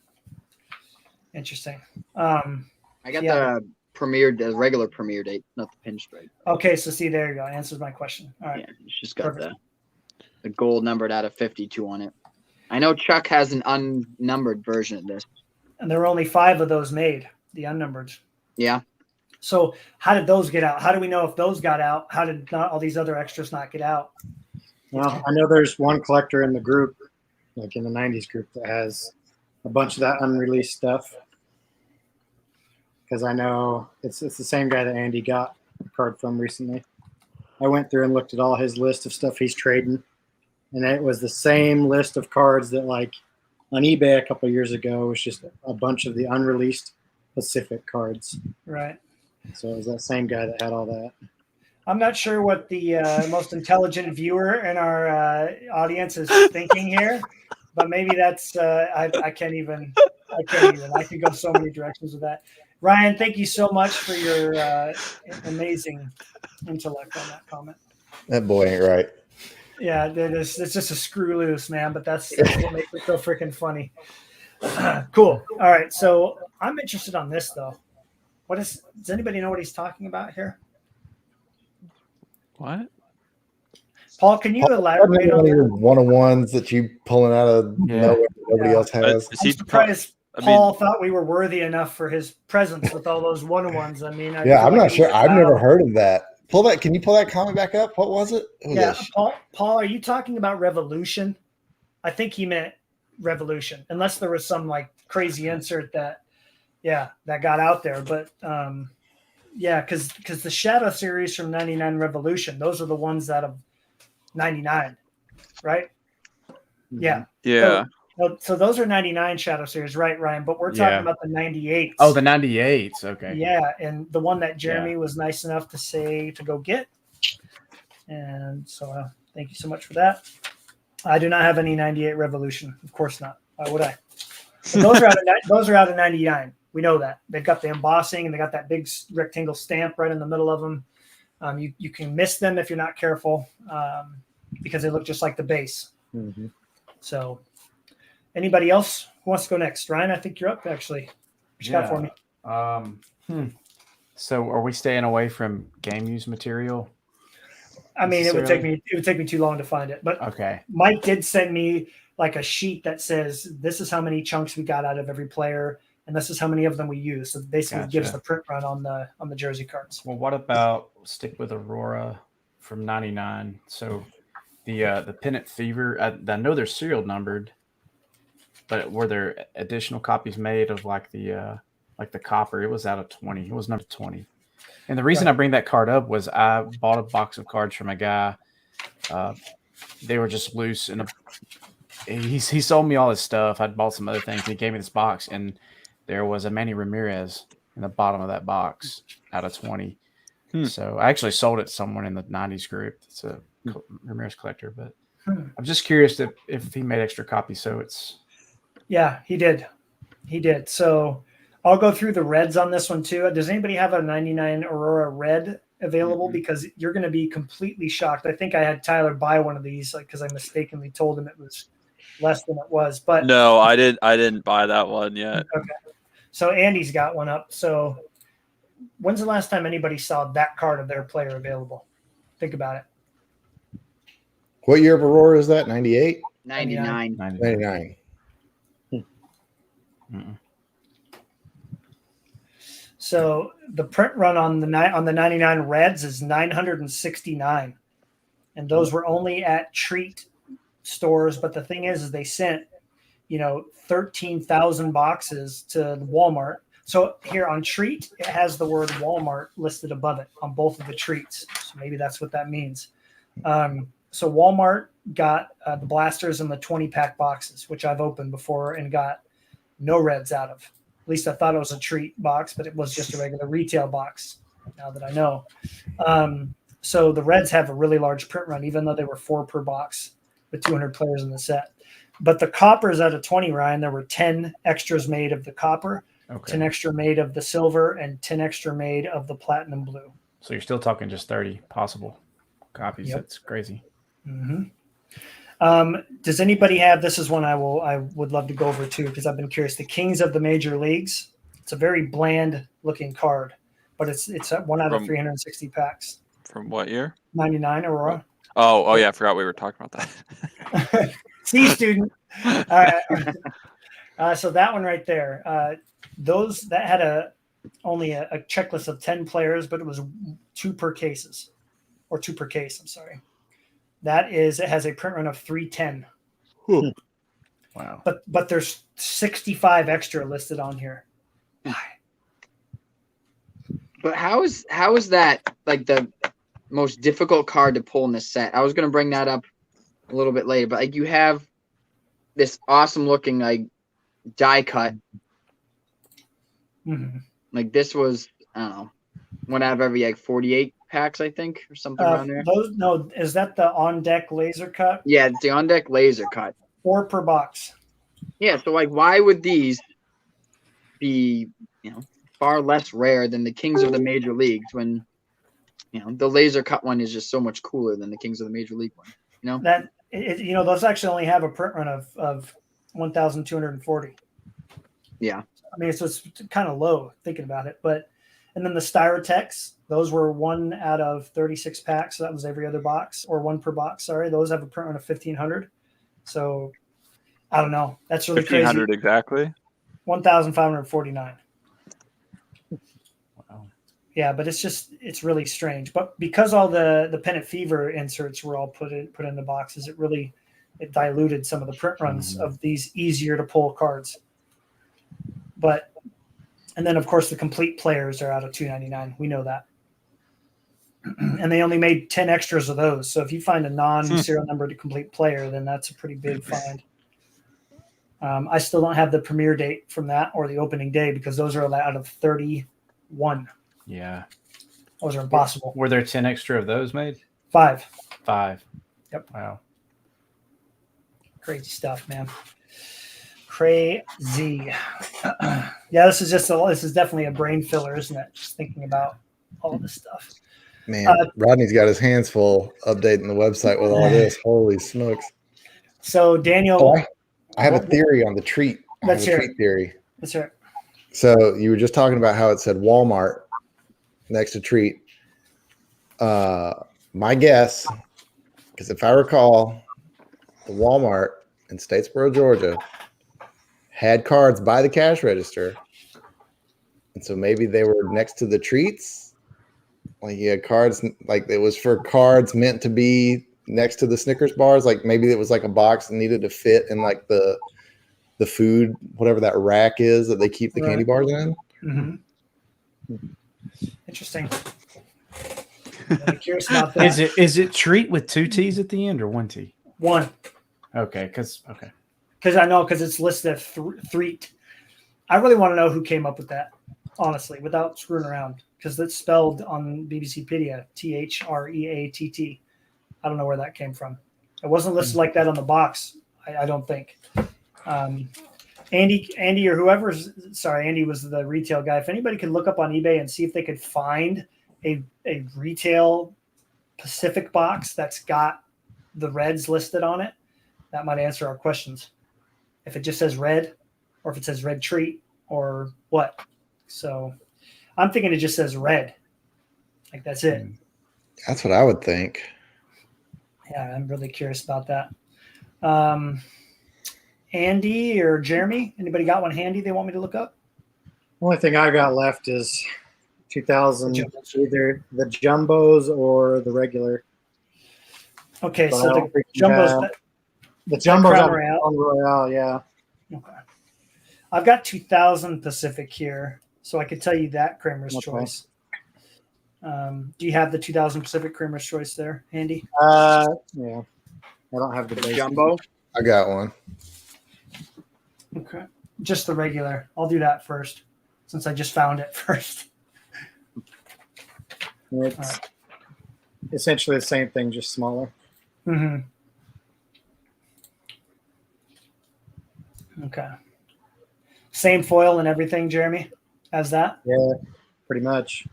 Interesting. I got the regular premiere date, not the pinstripe. Okay, so see, there you go. Answers my question. All right. Yeah, it's just got the gold numbered out of 52 on it. I know Chuck has an unnumbered version of this. And there were only 5 of those made, the unnumbered. Yeah. So how did those get out? How do we know if those got out? How did not all these other extras not get out? Well, I know there's one collector in the group, like in the 90s group, that has a bunch of that unreleased stuff. Because I know it's the same guy that Andy got a card from recently. I went through and looked at all his list of stuff he's trading. And it was the same list of cards that, like, on eBay a couple of years ago, was just a bunch of the unreleased Pacific cards. Right. So it was that same guy that had all that. I'm not sure what the most intelligent viewer in our audience is thinking here, but maybe that's I can't even. I could go so many directions with that. Ryan, thank you so much for your amazing intellect on that comment. That boy ain't right. Yeah, it's just a screw loose, man. But that's what makes it so freaking funny. Cool. All right, so I'm interested on this though. Does anybody know what he's talking about here? What? Paul, can you elaborate on your one-on-ones that you pulling out of nowhere nobody else has? I'm surprised Paul thought we were worthy enough for his presence with all those one-on-ones. I mean, I'm not sure. I've never heard of that. Can you pull that comment back up? What was it? Paul, are you talking about Revolution? I think he meant Revolution, unless there was some like crazy insert that got out there. But Yeah, because the Shadow series from 99 Revolution, those are the ones that have 99, right? Yeah. Yeah. So those are 99 Shadow series, right, Ryan? But we're Yeah. talking about the 98s. Oh, the 98s. Okay. Yeah, and the one that Jeremy was nice enough to say to go get. And so thank you so much for that. I do not have any 98 Revolution. Of course not. Why would I? But those are out of 99. We know that. They've got the embossing and they got that big rectangle stamp right in the middle of them. You can miss them if you're not careful because they look just like the base. Mm-hmm. So anybody else who wants to go next? Ryan, I think you're up actually. What you got for me? So are we staying away from game use material? I mean, it would take me too long to find it. But okay. Mike did send me like a sheet that says this is how many chunks we got out of every player, and this is how many of them we use. So basically, it gives the print run on the jersey cards. Well, what about stick with Aurora from 99? So the Pennant Fever, I know they're serial numbered, but were there additional copies made of like the copper? It was out of 20. It was number 20. And the reason I bring that card up was I bought a box of cards from a guy. They were just loose, and he sold me all his stuff. I'd bought some other things. He gave me this box, and there was a Manny Ramirez in the bottom of that box out of 20. So I actually sold it to someone in the 90s group. It's a Ramirez collector, but I'm just curious if he made extra copies. So it's he did. So I'll go through the reds on this one too. Does anybody have a 99 Aurora red available? Mm-hmm. Because you're going to be completely shocked. I think I had Tyler buy one of these because I mistakenly told him it was less than it was. But no, I didn't buy that one yet. Okay. So Andy's got one up. So when's the last time anybody saw that card of their player available? Think about it. What year of Aurora is that? 98? 99. 99. So the print run on the 99 reds is 969, and those were only at treat stores. But the thing is they sent 13,000 boxes to Walmart. So here on treat, it has the word Walmart listed above it on both of the treats. So maybe that's what that means. So Walmart got the blasters in the 20-pack boxes, which I've opened before and got no reds out of. At least I thought it was a treat box, but it was just a regular retail box, now that I know. So the reds have a really large print run, even though they were 4 per box with 200 players in the set. But the coppers out of 20, Ryan, there were 10 extras made of the copper, 10 extra made of the silver, and 10 extra made of the platinum blue. So you're still talking just 30 possible copies. Yep. That's crazy. Mm-hmm. Does anybody have, this is one I would love to go over too, because I've been curious, the Kings of the Major Leagues. It's a very bland looking card, but it's 1 out of 360 packs. From what year? 99 Aurora. Oh yeah, I forgot we were talking about that. C student. So that one right there, that had only a checklist of 10 players, but it was 2 per case. I'm sorry. It has a print run of 310. Wow. But there's 65 extra listed on here. But how is that like the most difficult card to pull in this set? I was going to bring that up a little bit later, but like you have this awesome looking like die cut. Mm-hmm. Like this was, I don't know, 1 out of every 48 packs, I think, or something around there. Is that the on deck laser cut? Yeah, it's the on deck laser cut. 4 per box. Yeah, so like why would these be, far less rare than the Kings of the Major Leagues when the laser cut one is just so much cooler than the Kings of the Major League one, those actually only have a print run of 1,240. Yeah. I mean, so it's kind of low thinking about it, and then the Styrotex, those were 1 out of 36 packs. So that was every other box, or 1 per box. Sorry. Those have a print run of 1,500. So I don't know. That's really 1,500 crazy. exactly. 1,549. Wow. Yeah, but it's really strange. But because all the Pennant Fever inserts were all put in the boxes, it diluted some of the print runs of these easier to pull cards. But And then, of course, the complete players are out of $2.99. We know that. And they only made 10 extras of those. So if you find a non-serial number to complete player, then that's a pretty big find. I still don't have the premiere date from that or the opening day because those are out of 31. Yeah. Those are impossible. Were there 10 extra of those made? 5. 5. Yep. Wow. Crazy stuff, man. Crazy. Yeah, this is definitely a brain filler, isn't it? Just thinking about all this stuff. Man, Rodney's got his hands full updating the website with all this. Holy smokes. So Daniel, I have a theory on the treat. Let's hear treat theory. Let's hear it. So you were just talking about how it said Walmart next to treat. My guess, because if I recall, the Walmart in Statesboro, Georgia, had cards by the cash register. And so maybe they were next to the treats. Like you had cards, like it was for cards meant to be next to the Snickers bars. Like maybe it was like a box that needed to fit in like the food, whatever that rack is that they keep the candy bars in. Mm-hmm. Interesting. I'm curious about that. Is it treat with 2 T's at the end or 1 T? 1. Okay, because I know because it's listed as threat. I really want to know who came up with that, honestly, without screwing around, because it's spelled on BBCpedia THREATT. I don't know where that came from. It wasn't listed like that on the box. I don't think. Andy or whoever's sorry, Andy was the retail guy. If anybody could look up on eBay and see if they could find a retail Pacific box that's got the Reds listed on it, that might answer our questions. If it just says red, or if it says red treat, or what. So I'm thinking it just says red. Like that's it. That's what I would think. Yeah, I'm really curious about that. Andy or Jeremy, anybody got one handy they want me to look up? Only thing I got left is 2000, either the jumbos or the regular. Okay, But so the jumbos. The jumbos Crown are Royale, yeah. Okay. I've got 2000 Pacific here, so I could tell you that Kramer's Choice. Do you have the 2000 Pacific Kramer's Choice there, Andy? Yeah. I don't have the jumbo. I got one. Okay. Just the regular. I'll do that first, since I just found it first. It's essentially the same thing, just smaller. Mm-hmm. Okay. Same foil and everything, Jeremy, as that? Yeah, pretty much.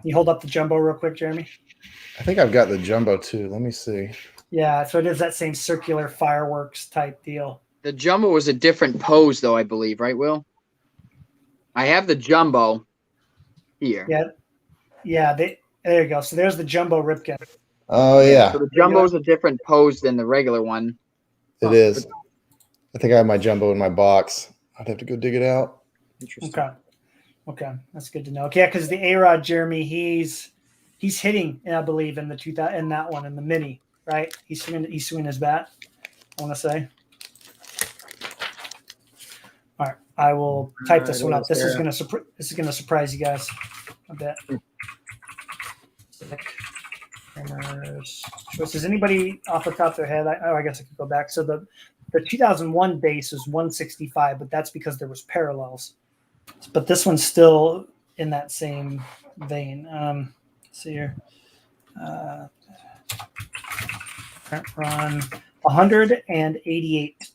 You hold up the jumbo real quick, Jeremy? I think I've got the jumbo too. Let me see. Yeah, so it is that same circular fireworks type deal. The jumbo was a different pose, though, I believe, right, Will? I have the jumbo here. Yeah. There you go. So there's the jumbo Ripken. Oh, yeah. So the jumbo is a different pose than the regular one. It is. I think I have my jumbo in my box. I'd have to go dig it out. Interesting. Okay. That's good to know. Okay, because the A-Rod, Jeremy, he's hitting, I believe, in the 2000 in that one, in the mini, right? He's swinging his bat, I want to say. All right, I will type this one up. This is gonna surprise you guys a bit. Does anybody off the top of their head? I guess I could go back. So the 2001 base is 165, but that's because there was parallels. But this one's still in that same vein. Let's see here. Run 188.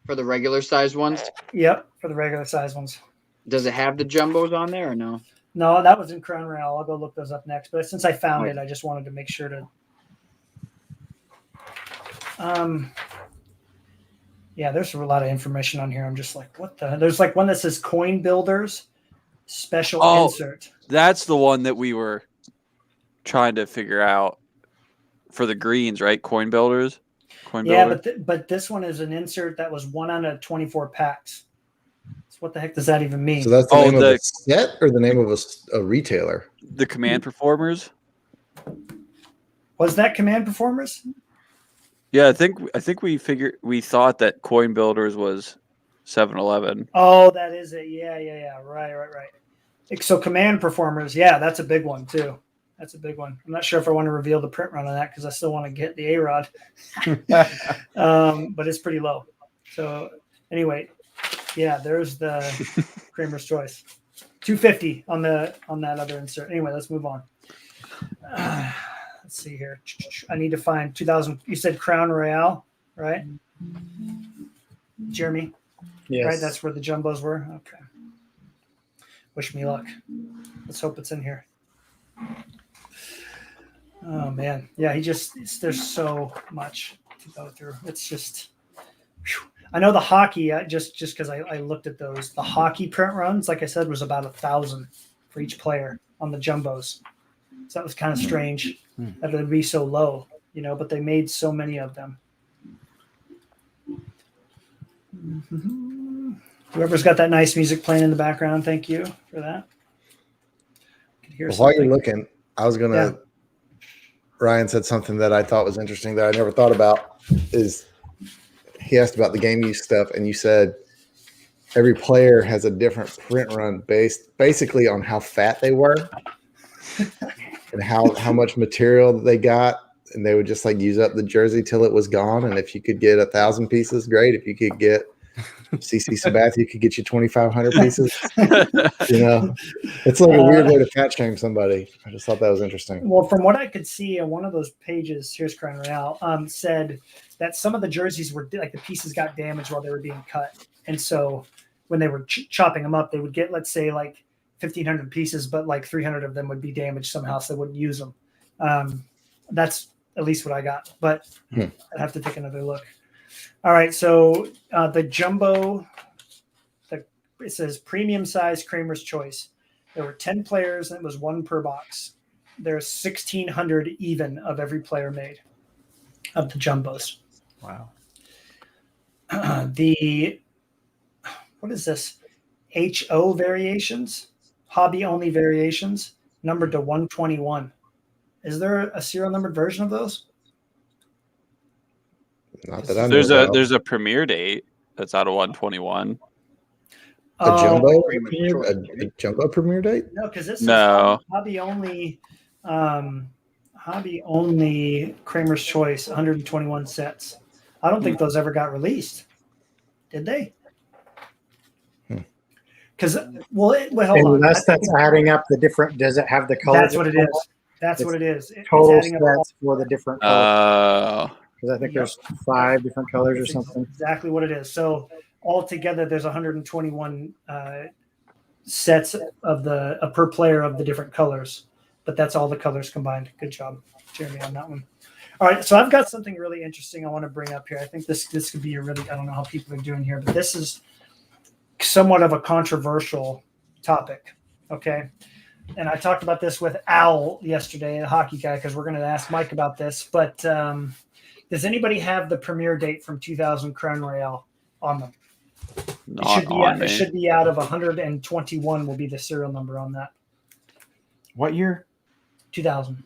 For the regular size ones? Yep, for the regular size ones. Does it have the jumbos on there or no? No, that was in Crown Royale. I'll go look those up next. But since I found it, I just wanted to make sure to. Yeah, there's a lot of information on here. I'm just like, what the? There's like one that says Coin Builders Special Insert. That's the one that we were trying to figure out for the greens, right? Coin Builders. Yeah, but this one is an insert that was 1 out of 24 packs. So what the heck does that even mean? So that's the name of a set or the name of a retailer? The Command Performers. Was that Command Performers? Yeah, I think we thought that Coin Builders was 7-Eleven. Oh, that is it. Yeah. Right. So command performers, yeah, that's a big one too. That's a big one. I'm not sure if I want to reveal the print run on that because I still want to get the A-Rod. But it's pretty low. So anyway, yeah, there's the Kramer's Choice. 250 on that other insert. Anyway, let's move on. Let's see here. I need to find 2000. You said Crown Royale, right? Jeremy? Yes. Right, that's where the jumbos were. Okay. Wish me luck. Let's hope it's in here. Oh man, yeah. There's so much to go through. It's just. Whew. I know the hockey. Just because I looked at those, the hockey print runs, like I said, was about 1,000 for each player on the jumbos. So that was kind of strange that it would be so low, But they made so many of them. Mm-hmm. Whoever's got that nice music playing in the background, thank you for that. While you're looking, I was gonna. Yeah. Ryan said something that I thought was interesting that I never thought about. Is he asked about the game use stuff, and you said every player has a different print run based basically on how fat they were and how much material they got, and they would just like use up the jersey till it was gone. And if you could get 1,000 pieces, great. If you could get CC Sabathia could get you 2,500 pieces. It's like a weird way to fat shame somebody. I just thought that was interesting. Well, from what I could see on one of those pages, here's Crown Royale, said that some of the jerseys were like the pieces got damaged while they were being cut, and so when they were chopping them up, they would get, let's say, like 1,500 pieces, but like 300 of them would be damaged somehow, so they wouldn't use them. That's at least what I got, but I'd have to take another look. All right, so the jumbo, it says premium size Kramer's Choice. There were 10 players, and it was one per box. There's 1,600 even of every player made of the jumbos. Wow. What is this? HO variations, hobby only variations, numbered to 121. Is there a serial numbered version of those? Not that I know. There's a premiere date that's out of 121. A jumbo premiere date? No, because this is hobby only Kramer's Choice, 121 sets. I don't think those ever got released. Did they? Because hold on. That's adding up the different. Does it have the color? That's what it is. That's what it is. Total sets for the different colors. Because I think there's 5 different colors or something. Exactly what it is. So altogether, there's 121 sets of per player of the different colors, but that's all the colors combined. Good job, Jeremy, on that one. All right, so I've got something really interesting I want to bring up here. I think this could be I don't know how people are doing here, but this is somewhat of a controversial topic. Okay. And I talked about this with Al yesterday, a hockey guy, because we're going to ask Mike about this. But does anybody have the premiere date from 2000 Crown Royale on them? It should be out of 121 will be the serial number on that. What year? 2000.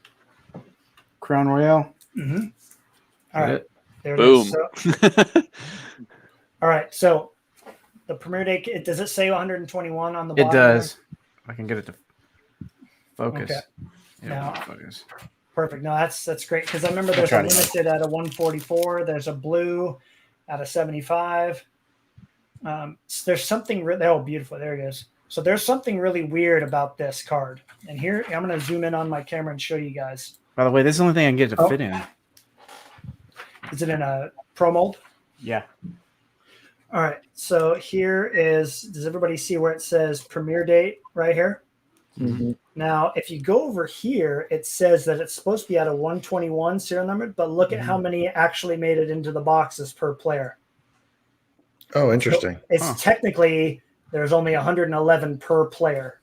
Crown Royale? Mm-hmm. All right. There it Boom. is. So, all right. So the premiere date, does it say 121 on the bottom? It does. I can get it to focus. Okay. Yeah, focus. Perfect. No, that's great because I remember there's a limited at a 144. There's a blue at a 75. There's something beautiful. There it is. So there's something really weird about this card. And here I'm going to zoom in on my camera and show you guys. By the way, this is the only thing I can get to fit in. Is it in a Pro Mold? Yeah. All right. So here is. Does everybody see where it says premiere date right here? Mm-hmm. Now, if you go over here, it says that it's supposed to be out of 121 serial number, but look at how many actually made it into the boxes per player. Oh, interesting. So it's technically there's only 111 per player.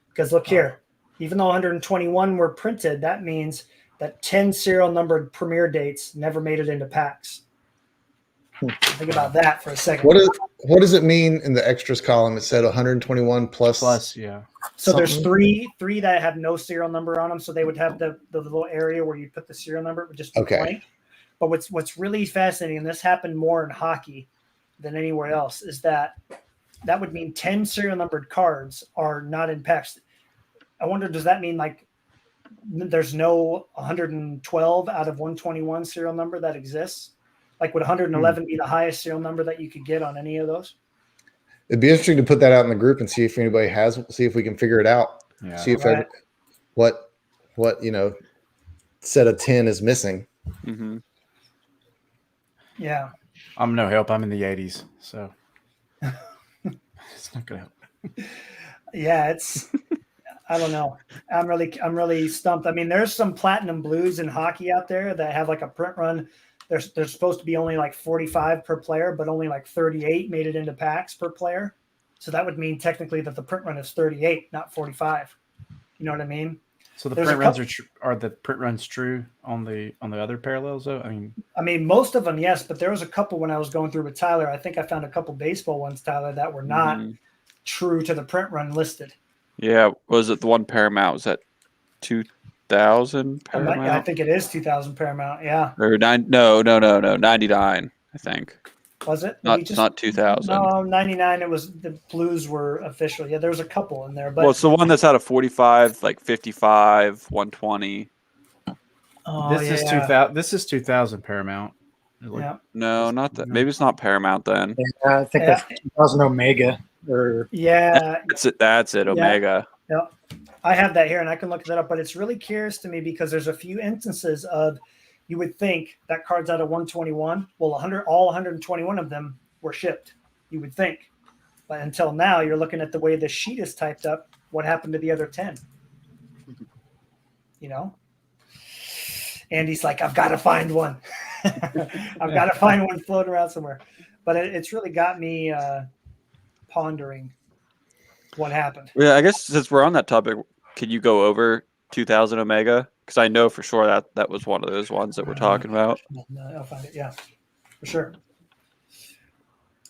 Because look here, even though 121 were printed, that means that 10 serial numbered premiere dates never made it into packs. Think about that for a second. What does it mean in the extras column? It said 121 plus. Yeah. So there's three that have no serial number on them. So they would have the little area where you put the serial number, it would just be blank. But what's really fascinating, and this happened more in hockey than anywhere else is that would mean 10 serial numbered cards are not in packs. I wonder, does that mean like there's no 112 out of 121 serial number that exists? Like, would 111 be the highest serial number that you could get on any of those? It'd be interesting to put that out in the group and see if anybody see if we can figure it out. Yeah. See if what set of 10 is missing. Mm-hmm. Yeah. I'm no help. I'm in the 80s, so it's not gonna help. Yeah, it's I don't know. I'm really stumped. I mean, there's some platinum blues in hockey out there that have like a print run. There's supposed to be only like 45 per player, but only like 38 made it into packs per player. So that would mean technically that the print run is 38, not 45. You know what I mean? So the print runs are the print runs true on the other parallels though? I mean most of them, yes, but there was a couple when I was going through with Tyler. I think I found a couple baseball ones, Tyler, that were not true to the print run listed. Yeah, was it the one Paramount? Was that 2000 Paramount? I think it is 2000 Paramount. Yeah. Or 99. I think. Was it? Not 2000. No, 99. It was the blues were official. Yeah, there was a couple in there, but it's the one that's out of 45, like 55, 120. Oh, is 2000. This is 2000 Paramount. Yeah. No, not that. Maybe it's not Paramount then. Yeah, I think that's 2000 Omega. That's it. Omega. Yeah. I have that here, and I can look that up. But it's really curious to me because there's a few instances of. You would think that card's out of 121. Well, all 121 of them were shipped. You would think, but until now, you're looking at the way the sheet is typed up. What happened to the other 10? You know, Andy's like, I've got to find one. I've got to find one floating around somewhere. But it's really got me pondering what happened. Yeah, I guess since we're on that topic, can you go over 2000 Omega? Because I know for sure that was one of those ones that we're talking about. I'll find it. Yeah, for sure.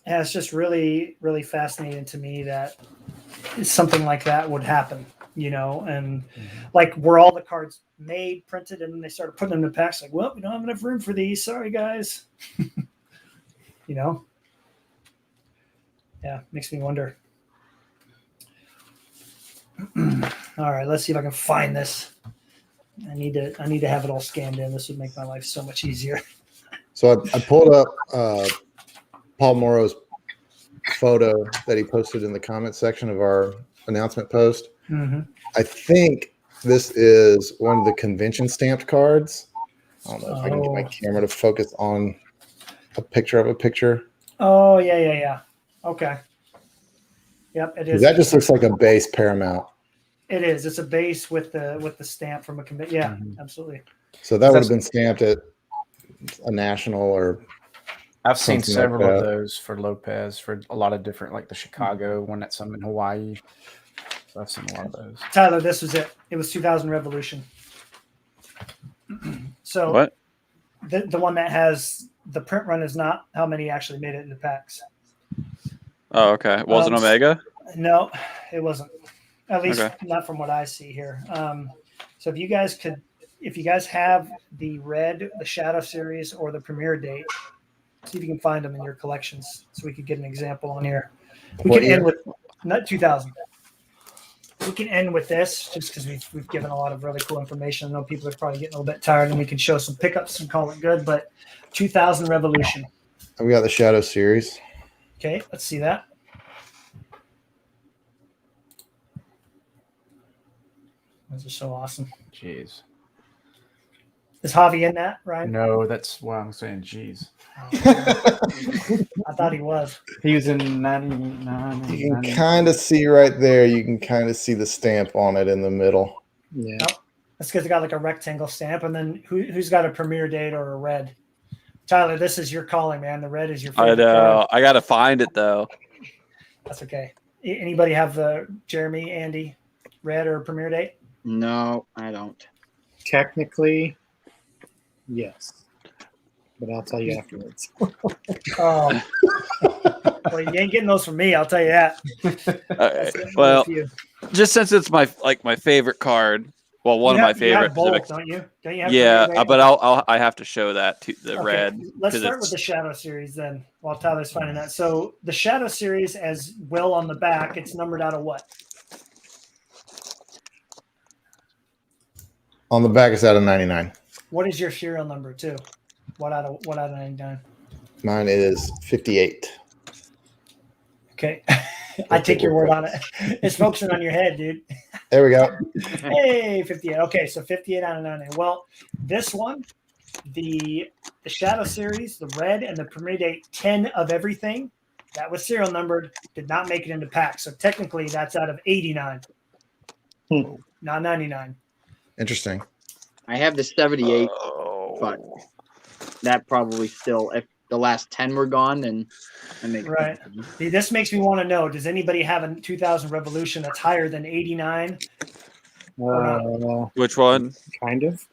Yeah, it's just really, really fascinating to me that something like that would happen, you know, and like were all the cards made, printed, and then they started putting them in packs like, well, we don't have enough room for these. Sorry, guys. You know? Yeah, makes me wonder. All right, let's see if I can find this. I need to have it all scanned in. This would make my life so much easier. So I pulled up Paul Morrow's photo that he posted in the comment section of our announcement post. Mm-hmm. I think this is one of the convention stamped cards. I don't know if I can get my camera to focus on a picture of a picture. Oh, yeah. Okay. Yep, it is. That just looks like a base Paramount. It is. It's a base with the stamp from a convention. Yeah, absolutely. So that would have been stamped at a national or. I've seen several of those for Lopez for a lot of different, like the Chicago one that's some in Hawaii. So I've seen a lot of those. Tyler, this was it. It was 2000 Revolution. So what? The one that has the print run is not how many actually made it into packs. Oh, okay. Was it Omega? No, it wasn't. At least not from what I see here. So if you guys have the red, the Shadow series, or the premiere date, see if you can find them in your collections so we could get an example on here. We can end with not 2000. We can end with this just because we've given a lot of really cool information. I know people are probably getting a little bit tired and we can show some pickups and call it good, but 2000 Revolution. We got the Shadow series. Okay, let's see that. Those are so awesome. Jeez. Is Javi in that, Ryan? No, that's why I'm saying jeez. I thought he was. He was in 99. You can kind of see right there. You can kind of see the stamp on it in the middle. Yeah. Oh, that's because it got like a rectangle stamp. And then who's got a premiere date or a red? Tyler, this is your calling, man. The red is your favorite. I know. I got to find it, though. That's okay. Anybody have the Jeremy, Andy, red or premiere date? No, I don't. Technically, yes. But I'll tell you afterwards. Oh. Well, you ain't getting those from me, I'll tell you that. Okay. Well, just since it's my favorite card, Well, one of my favorite. Both, don't you? Don't you have Yeah, Premier Day? but I have to show that to the Okay, red. Let's start with the Shadow Series then, while Tyler's finding that. So the Shadow Series, as Will on the back, it's numbered out of what? On the back, it's out of 99. What is your serial number too? What out of 99? Mine is 58. Okay. I take your word on it. It's focusing on your head, dude. There we go. Hey, 58. Okay, so 58 out of 99. Well, this one, the Shadow Series, the red, and the Premier Date 10 of everything, that was serial numbered, did not make it into packs. So technically, that's out of 89, not 99. Interesting. I have the 78, but that probably still, if the last 10 were gone, then I make right. See, this makes me want to know: does anybody have a 2000 Revolution that's higher than 89? Which one? Kind of.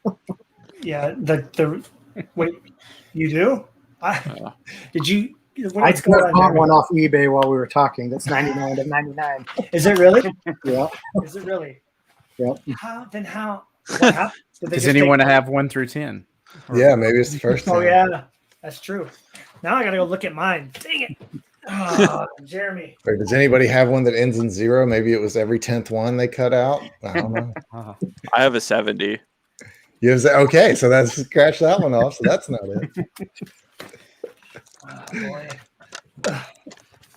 Yeah. The wait, you do? Did you? I just bought one off eBay while we were talking. That's 99 to 99. Is it really? Yeah. Is it really? Yep. How? What happened? Does anyone have 1 through 10? Yeah, maybe it's the first time. Oh yeah, that's true. Now I gotta go look at mine. Dang it. Oh, Jeremy. Or does anybody have one that ends in 0? Maybe it was every 10th one they cut out. I don't know. I have a 70. You have, okay, so that's scratch that one off. So that's not it. Oh, boy.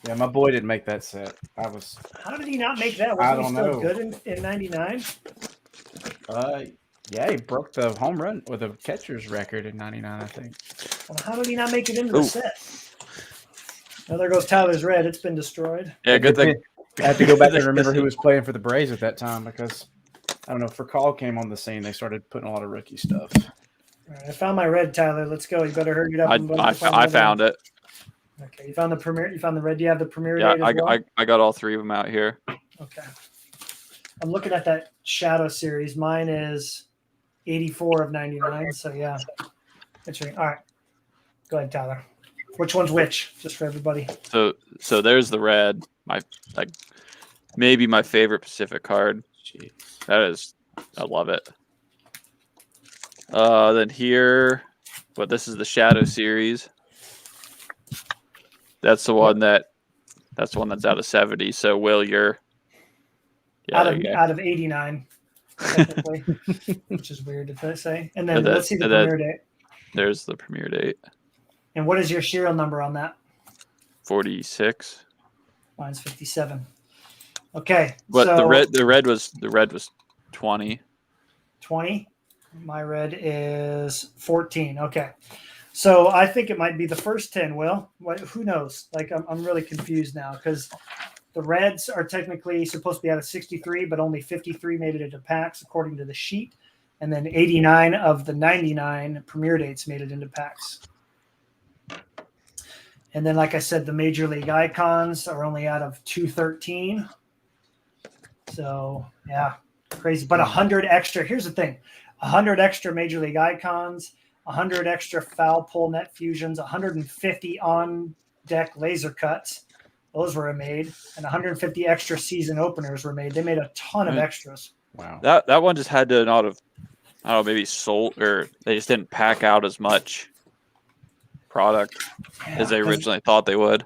Yeah, my boy didn't make that set. How did he not make that? I Was he don't still know. good in 99? Yeah, he broke the home run or the catcher's record in 99, I think. Well, how did he not make it into the set? Well, there goes Tyler's red. It's been destroyed. Yeah, good thing. I have to go back and remember who was playing for the Braves at that time because, I don't know, if Call came on the scene, they started putting a lot of rookie stuff. All right, I found my red, Tyler. Let's go. You better hurry it up. I found it. Okay, you found the Premier. You found the red. Do you have the Premier Yeah, Date as well? I got all 3 of them out here. Okay. I'm looking at that Shadow Series. Mine is 84 of 99. So yeah, interesting. All right, go ahead, Tyler. Which one's which? Just for everybody. So there's the red. Maybe my favorite Pacific card. Jeez. That is, I love it. Then here, but this is the Shadow Series. That's the one that's out of 70. So Will, you're out of 89, technically, which is weird to say. And then let's see the Premier Date. There's the Premier Date. And what is your serial number on that? 46. Mine's 57. Okay. But so the red was 20. 20. My red is 14. Okay. So I think it might be the first 10, Will. Who knows? I'm really confused now because the reds are technically supposed to be out of 63, but only 53 made it into packs according to the sheet. And then 89 of the 99 Premier Dates made it into packs. And then, like I said, the Major League Icons are only out of 213. So, yeah, crazy. But 100 extra. Here's the thing. 100 extra Major League Icons, 100 extra foul pole net fusions, 150 on-deck laser cuts. Those were made. And 150 extra season openers were made. They made a ton of extras. Wow. That one just had to not have, I don't know, maybe sold, or they just didn't pack out as much product as they originally thought they would.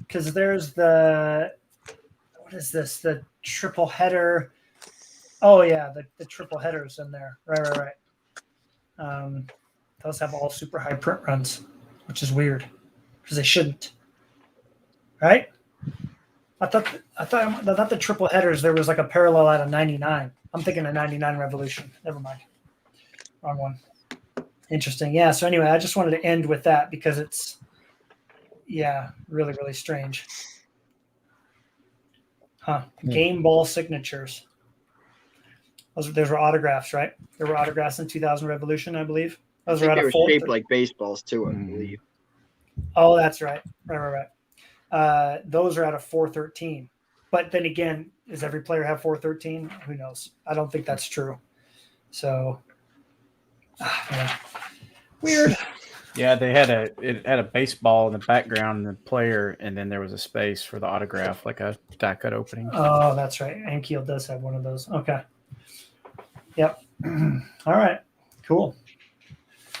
Because there's what is this? The triple header. Oh yeah, the triple headers in there. Right. Those have all super high print runs, which is weird because they shouldn't. Right? I thought the triple headers there was like a parallel out of 99. I'm thinking a 99 Revolution. Never mind. Wrong one. Interesting. Yeah. So anyway, I just wanted to end with that because it's, really, really strange. Game ball signatures. Those were autographs, right? There were autographs in 2000 Revolution, I believe. Those were out of shaped like baseballs too, I believe. Oh, that's right. Right. Those are out of 413. But then again, does every player have 413? Who knows? I don't think that's true. So, weird. Yeah, it had a baseball in the background and the player, and then there was a space for the autograph, like a die cut opening. Oh, that's right. Ankiel does have one of those. Okay. Yep. All right. Cool.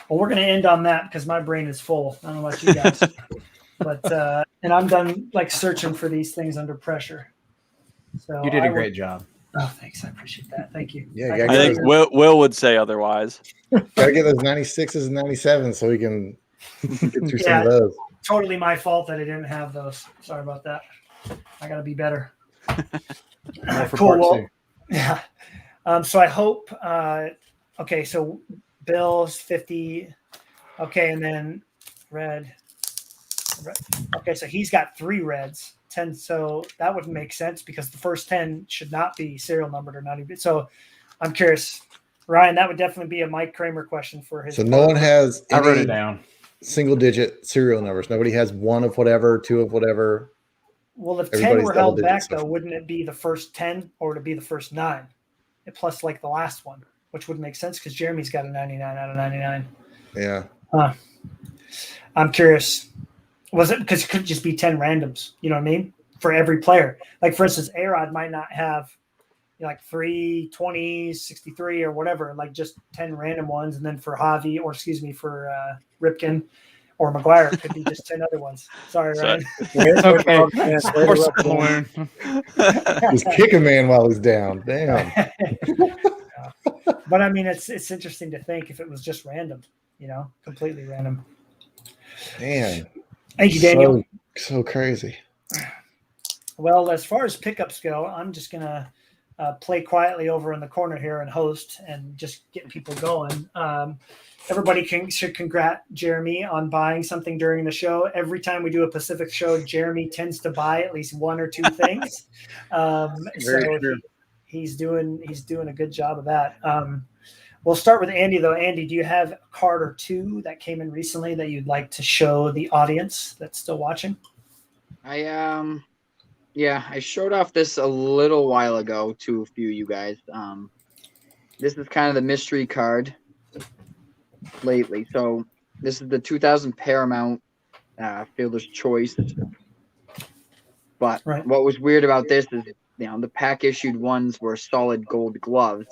Well, we're going to end on that because my brain is full. I don't know about you guys, but and I'm done like searching for these things under pressure. So You did a great job. Oh, thanks. I appreciate that. Thank you. Yeah, I think Will would say otherwise. Gotta get those 96s and 97s so we can get through some of those. Totally my fault that I didn't have those. Sorry about that. I got to be better. Cool. Well, yeah. So I hope. Okay. So Bill's 50. Okay, and then red. Okay, so he's got 3 reds. 10, so that wouldn't make sense because the first 10 should not be serial numbered or not even. So I'm curious, Ryan, that would definitely be a Mike Kramer question for his. So no one has I wrote it down. Single digit serial numbers. Nobody has 1 of whatever, 2 of whatever. Well, if 10 were held back, though, wouldn't it be the first 10 or to be the first 9? Plus like the last one, which would make sense because Jeremy's got a 99 out of 99. Yeah. I'm curious. Was it because it could just be 10 randoms? You know what I mean? For every player. Like, for instance, A-Rod might not have like 3 20s, 63 or whatever, like just 10 random ones. And then for Javi, or excuse me, for Ripken or McGuire, it could be just 10 other ones. Sorry, Ryan. Just kick a man while he's down. Damn. But I mean, it's interesting to think if it was just random, completely random. Man. Thank you, Daniel. So crazy. Well, as far as pickups go, I'm just going to play quietly over in the corner here and host and just get people going. Everybody should congrat Jeremy on buying something during the show. Every time we do a Pacific show, Jeremy tends to buy at least 1 or 2 things. So he's doing a good job of that. We'll start with Andy, though. Andy, do you have a card or 2 that came in recently that you'd like to show the audience that's still watching? I showed off this a little while ago to a few of you guys. This is kind of the mystery card lately. So this is the 2000 Paramount Fielder's Choice. But What was weird about this is, the pack issued ones were solid gold gloves.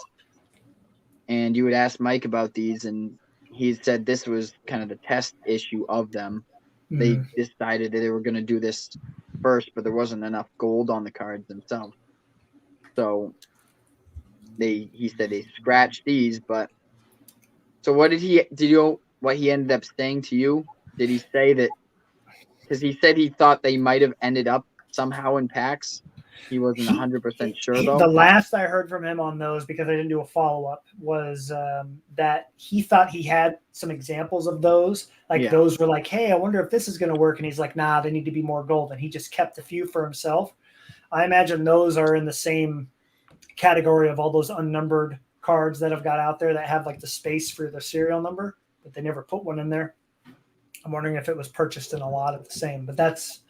And you would ask Mike about these, and he said this was kind of the test issue of them. Mm-hmm. They decided that they were going to do this first, but there wasn't enough gold on the cards themselves. So he said they scratched these, but so what did you know what he ended up saying to you? Did he say that, because he said he thought they might have ended up somehow in packs? He wasn't 100% sure, though. The last I heard from him on those, because I didn't do a follow-up, was that he thought he had some examples of those. Those were like, hey, I wonder if this is going to work. And he's like, nah, they need to be more gold. And he just kept a few for himself. I imagine those are in the same category of all those unnumbered cards that have got out there that have like the space for the serial number, but they never put one in there. I'm wondering if it was purchased in a lot of the same. But that's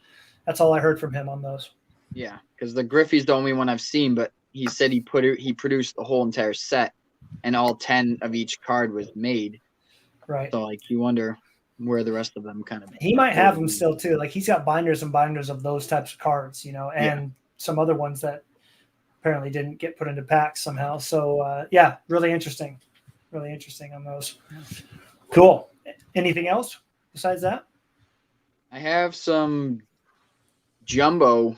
all I heard from him on those. Yeah, because the Griffey's the only one I've seen, but he said he produced the whole entire set, and all 10 of each card was made. Right. So you wonder where the rest of them kind of. He might have them still too. Like he's got binders and binders of those types of cards, and some other ones that apparently didn't get put into packs somehow. So really interesting. Really interesting on those. Cool. Anything else besides that? I have some jumbo.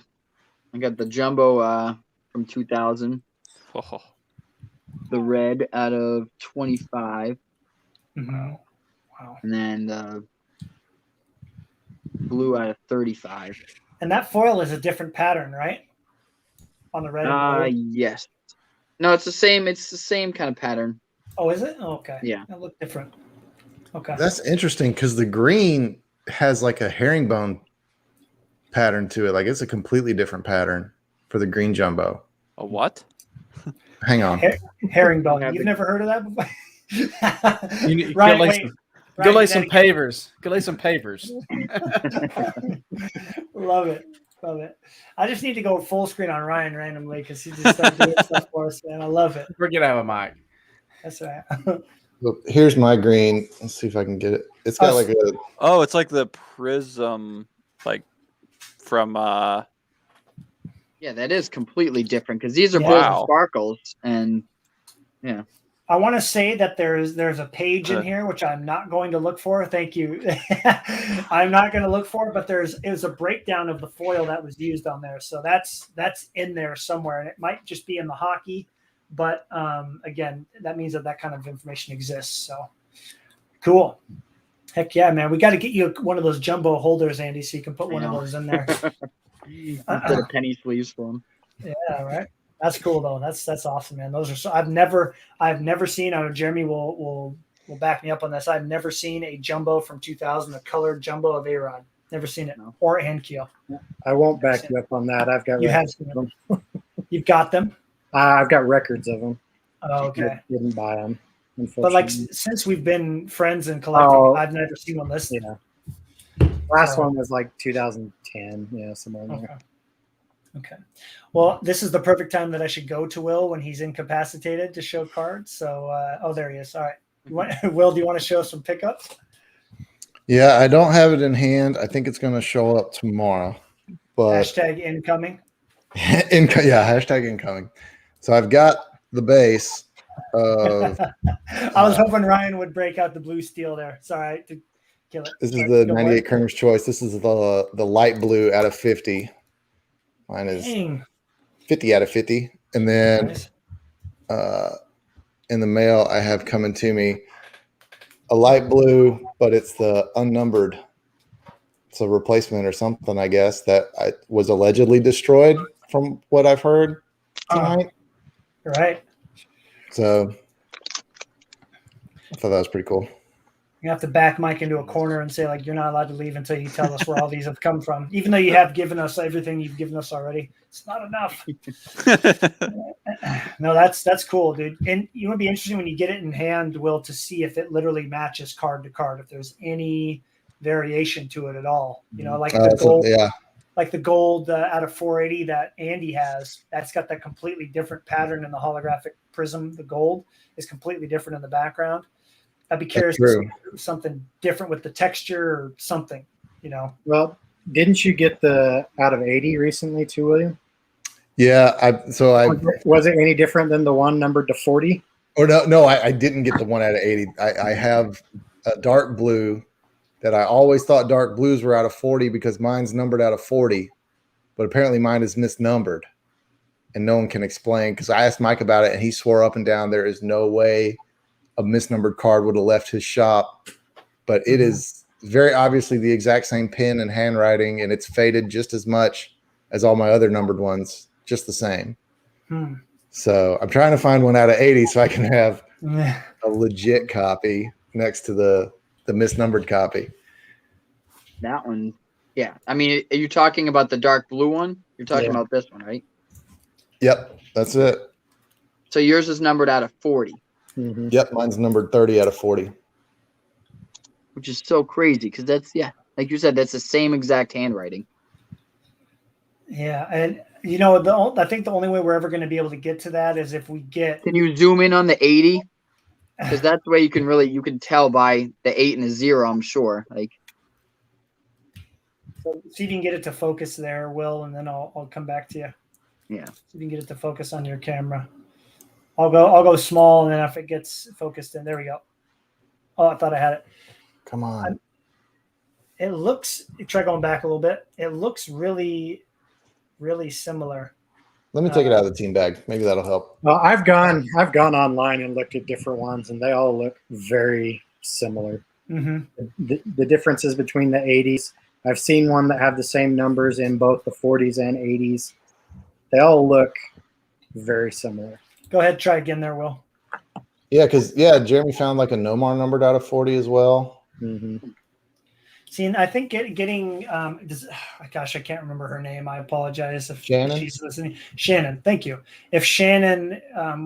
I got the jumbo from 2000. Oh. The red out of 25. Mm-hmm. Wow. And then the blue out of 35. And that foil is a different pattern, right? On the red and blue? Yes. No, it's the same. It's the same kind of pattern. Oh, is it? Oh, okay. Yeah. That looked different. Okay. That's interesting because the green has like a herringbone pattern to it. Like it's a completely different pattern for the green jumbo. A what? Hang on. Herringbone. You've never heard of that before? You Right. Go lay some pavers. Go lay some pavers. Love it. I just need to go full screen on Ryan randomly because he just started doing stuff for us, man. I love it. We're gonna have a mic. That's right. Look, here's my green. Let's see if I can get it. It's got like a. Oh, it's like the prism, like from. Yeah, that is completely different because these are both sparkles, and I want to say that there's a page in here which I'm not going to look for. Thank you. I'm not going to look for, but it was a breakdown of the foil that was used on there. So that's in there somewhere, and it might just be in the hockey. But again, that means that kind of information exists. So cool. Heck yeah, man. We got to get you one of those jumbo holders, Andy, so you can put one of those in there. Instead of penny sleeves for them. Yeah, right. That's cool though. That's awesome, man. Those are so I've never seen. I know Jeremy will back me up on this. I've never seen a jumbo from 2000, a colored jumbo of A-Rod. Never seen it, or Ankeel. I won't back you up on that. I've got you have them. You've got them. I've got records of them. Oh, okay. I didn't buy them. But like since we've been friends and collecting, I've never seen one listed. Yeah. Last one was like 2010. Yeah, somewhere in there. Okay. Well, this is the perfect time that I should go to Will when he's incapacitated to show cards. So, there he is. All right. Will, do you want to show some pickups? Yeah, I don't have it in hand. I think it's going to show up tomorrow. But hashtag incoming. Hashtag incoming. So I've got the base of. I was hoping Ryan would break out the blue steel there. Sorry to kill it. This is the 98 Kramer's Choice. This is the light blue out of 50. Mine is 50 out of 50. And then in the mail, I have coming to me a light blue, but it's the unnumbered. It's a replacement or something, I guess, that was allegedly destroyed from what I've heard tonight. Right. So I thought that was pretty cool. You have to back Mike into a corner and say, like, you're not allowed to leave until you tell us where all these have come from. Even though you have given us everything you've given us already. It's not enough. No, that's cool, dude. And it would be interesting when you get it in hand, Will, to see if it literally matches card to card, if there's any variation to it at all. You know, like the gold, like the gold out of 480 that Andy has, that's got that completely different pattern in the holographic prism. The gold is completely different in the background. I'd be curious to see something different with the texture or something, you know. Well, didn't you get the out of 80 recently too, William? Yeah. Was it any different than the one numbered to 40? Or no, I didn't get the one out of 80. I have a dark blue that I always thought dark blues were out of 40 because mine's numbered out of 40, but apparently mine is misnumbered and no one can explain, because I asked Mike about it and he swore up and down there is no way a misnumbered card would have left his shop, but it is very obviously the exact same pen and handwriting, and it's faded just as much as all my other numbered ones, just the same. So I'm trying to find one out of 80 so I can have a legit copy next to the misnumbered copy. That one, yeah. I mean, are you talking about the dark blue one? You're talking about this one, right? Yep, that's it. So yours is numbered out of 40. Mm-hmm. Yep, mine's numbered 30 out of 40. Which is so crazy because that's, like you said, that's the same exact handwriting. Yeah, and you know, I think the only way we're ever going to be able to get to that is if we get. Can you zoom in on the 80? Because that's the way you can tell by the 8 and the 0, I'm sure. Like, so see if you can get it to focus there, Will, and then I'll come back to you. Yeah. See if you can get it to focus on your camera. I'll go small, and then if it gets focused in, there we go. Oh, I thought I had it. Come on. It looks. Try going back a little bit. It looks really, really similar. Let me take it out of the team bag. Maybe that'll help. Well, I've gone online and looked at different ones, and they all look very similar. Mm-hmm. The differences between the 80s. I've seen one that have the same numbers in both the 40s and 80s. They all look very similar. Go ahead, try again there, Will. Yeah, because Jeremy found like a Nomar numbered out of 40 as well. Mm-hmm. See, and I think getting gosh, I can't remember her name. I apologize if she's listening. Shannon, thank you. If Shannon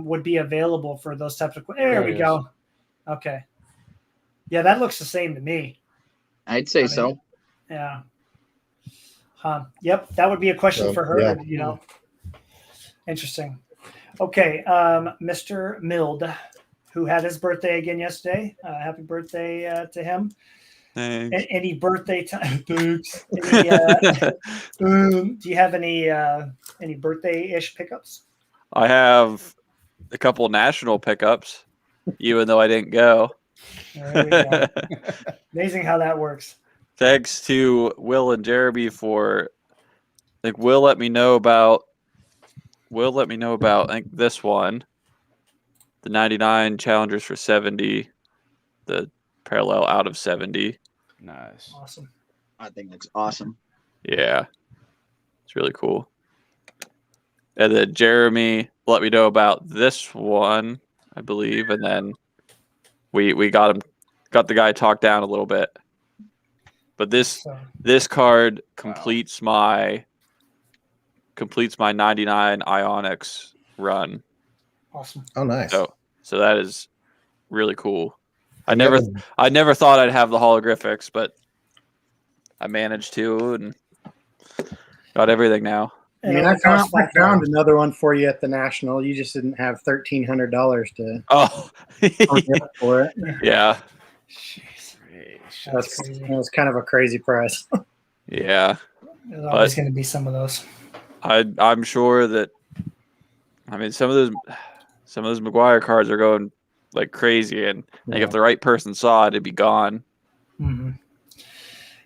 would be available for those types of there we go. Okay. Yeah, that looks the same to me. I'd say so. Yeah. Yep, that would be a question for her. Yeah. You know. Interesting. Okay, Mr. Mild, who had his birthday again yesterday. Happy birthday to him. Thanks. Any birthday time? Do you have any birthday-ish pickups? I have a couple national pickups. even though I didn't go. There we go. Amazing how that works. Thanks to Will and Jeremy for, like, Will let me know about I think this one, the 99 Challengers for 70, the parallel out of 70. Nice. Awesome. I think that's awesome. Yeah, it's really cool. And then Jeremy let me know about this one, I believe, and then we got the guy talked down a little bit. But this card completes my 99 Ionics run. Awesome. Oh, nice. So that is really cool. I never thought I'd have the holographics, but I managed to and got everything now. I mean, I found another one for you at the National. You just didn't have $1,300 to for it. Yeah. Jeez. That was kind of a crazy price. Yeah. There's always going to be some of those. I'm sure that, I mean, some of those McGuire cards are going like crazy, and like if the right person saw it, it'd be gone. Mm-hmm.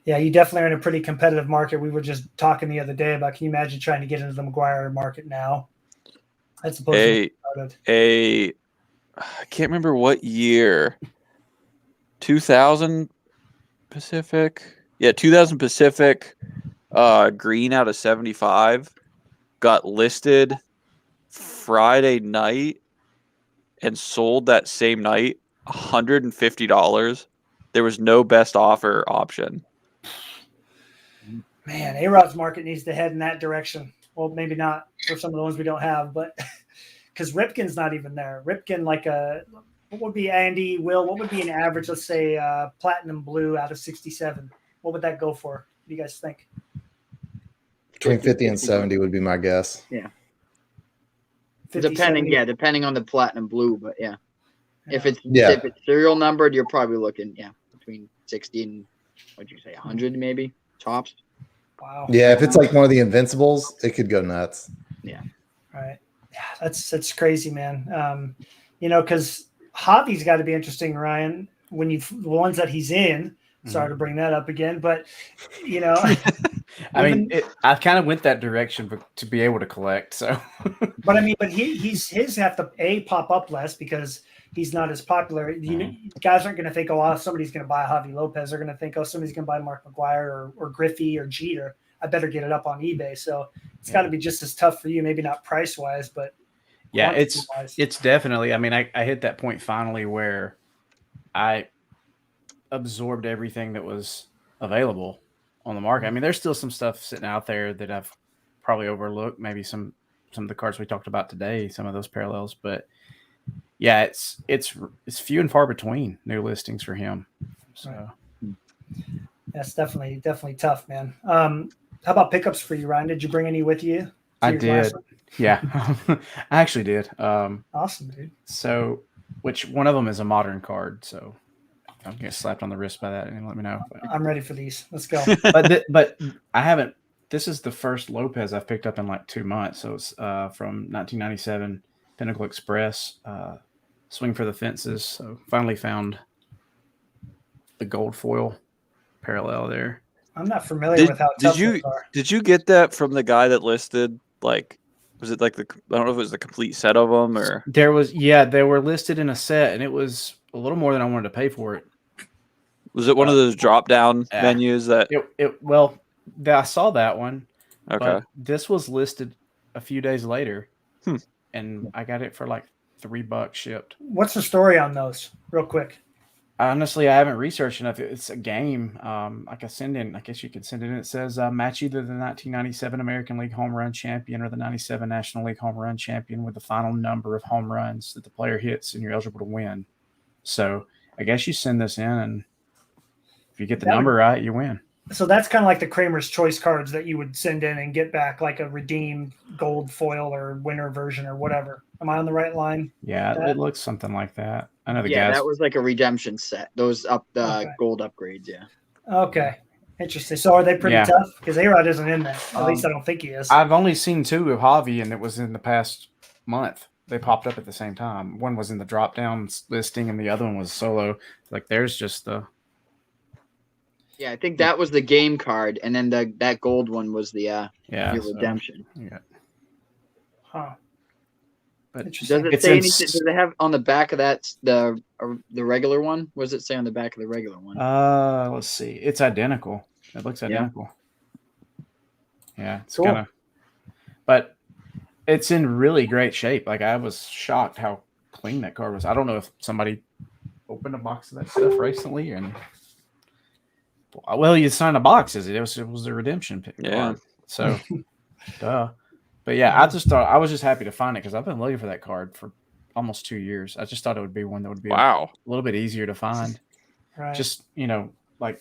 Yeah, you definitely are in a pretty competitive market. We were just talking the other day about, can you imagine trying to get into the McGuire market now? That's supposed to be started. I can't remember what year. 2000 Pacific. Yeah, 2000 Pacific. Green out of 75 got listed Friday night and sold that same night, $150. There was no best offer option. Man, A-Rod's market needs to head in that direction. Well, maybe not for some of the ones we don't have, but because Ripken's not even there. Ripken, what would be Andy, Will, what would be an average, let's say, platinum blue out of 67? What would that go for? What do you guys think? Between 50 and 70 would be my guess. Yeah. 50, depending on the platinum blue, but yeah. If it's serial numbered, you're probably looking, between 60 and, what'd you say, 100 maybe, tops. Wow. Yeah, if it's like one of the Invincibles, it could go nuts. Yeah. Right. Yeah, that's crazy, man. Because Javi's got to be interesting, Ryan, when the ones that he's in. Sorry to bring that up again, but I mean, I kind of went that direction, but to be able to collect. So, but his have to pop up less because he's not as popular. Guys aren't going to think, somebody's going to buy Javi Lopez. They're going to think, somebody's going to buy Mark McGuire or Griffey or Jeter. I better get it up on eBay. So it's got to be just as tough for you. Maybe not price wise, but it's definitely. I mean, I hit that point finally where I absorbed everything that was available on the market. I mean, there's still some stuff sitting out there that I've probably overlooked. Maybe some of the cards we talked about today, some of those parallels, but yeah, it's few and far between new listings for him. So that's definitely tough, man. How about pickups for you, Ryan? Did you bring any with you? I did. Yeah, I actually did. Awesome, dude. So, which one of them is a modern card? So I'm getting slapped on the wrist by that, and let me know. I'm ready for these. Let's go. but I haven't. This is the first Lopez I've picked up in like 2 months. So it's from 1997 Pinnacle Express, Swing for the Fences. So finally found the gold foil parallel there. I'm not familiar with how tough those are. Did you get that from the guy that listed, like, was it like I don't know if it was the complete set of them or? They were listed in a set, and it was a little more than I wanted to pay for it. Was it one of those drop down menus that? I saw that one. Okay. But this was listed a few days later, and I got it for like $3 shipped. What's the story on those, real quick? Honestly, I haven't researched enough. It's a game. I guess you could send it in. It says match either the 1997 American League home run champion or the 97 National League home run champion with the final number of home runs that the player hits, and you're eligible to win. So I guess you send this in, and if you get the number right, you win. So that's kind of like the Kramer's Choice cards that you would send in and get back like a redeemed gold foil or winter version or whatever. Am I on the right line? Yeah, it looks something like that. I know that was like a redemption set. Those gold upgrades, yeah. Okay. Interesting. So are they pretty tough? Because A-Rod isn't in that. At least I don't think he is. I've only seen 2 of Javi, and it was in the past month. they popped up at the same time. One was in the drop down listing, and the other one was solo. Like there's just the. Yeah, I think that was the game card, and then that gold one was the your redemption. Yeah. Huh. But Does it say anything? Does it have on the back of that the regular one? What does it say on the back of the regular one? Let's see. It's identical. It looks identical. Yeah, it's Cool. kind of. But it's in really great shape. Like I was shocked how clean that card was. I don't know if somebody opened a box of that stuff recently, and well, you signed a box. It was a redemption pick. Yeah. So, duh. But yeah, I just thought I was just happy to find it because I've been looking for that card for almost 2 years. I just thought it would be one that would be a little bit easier to find. Right. Just like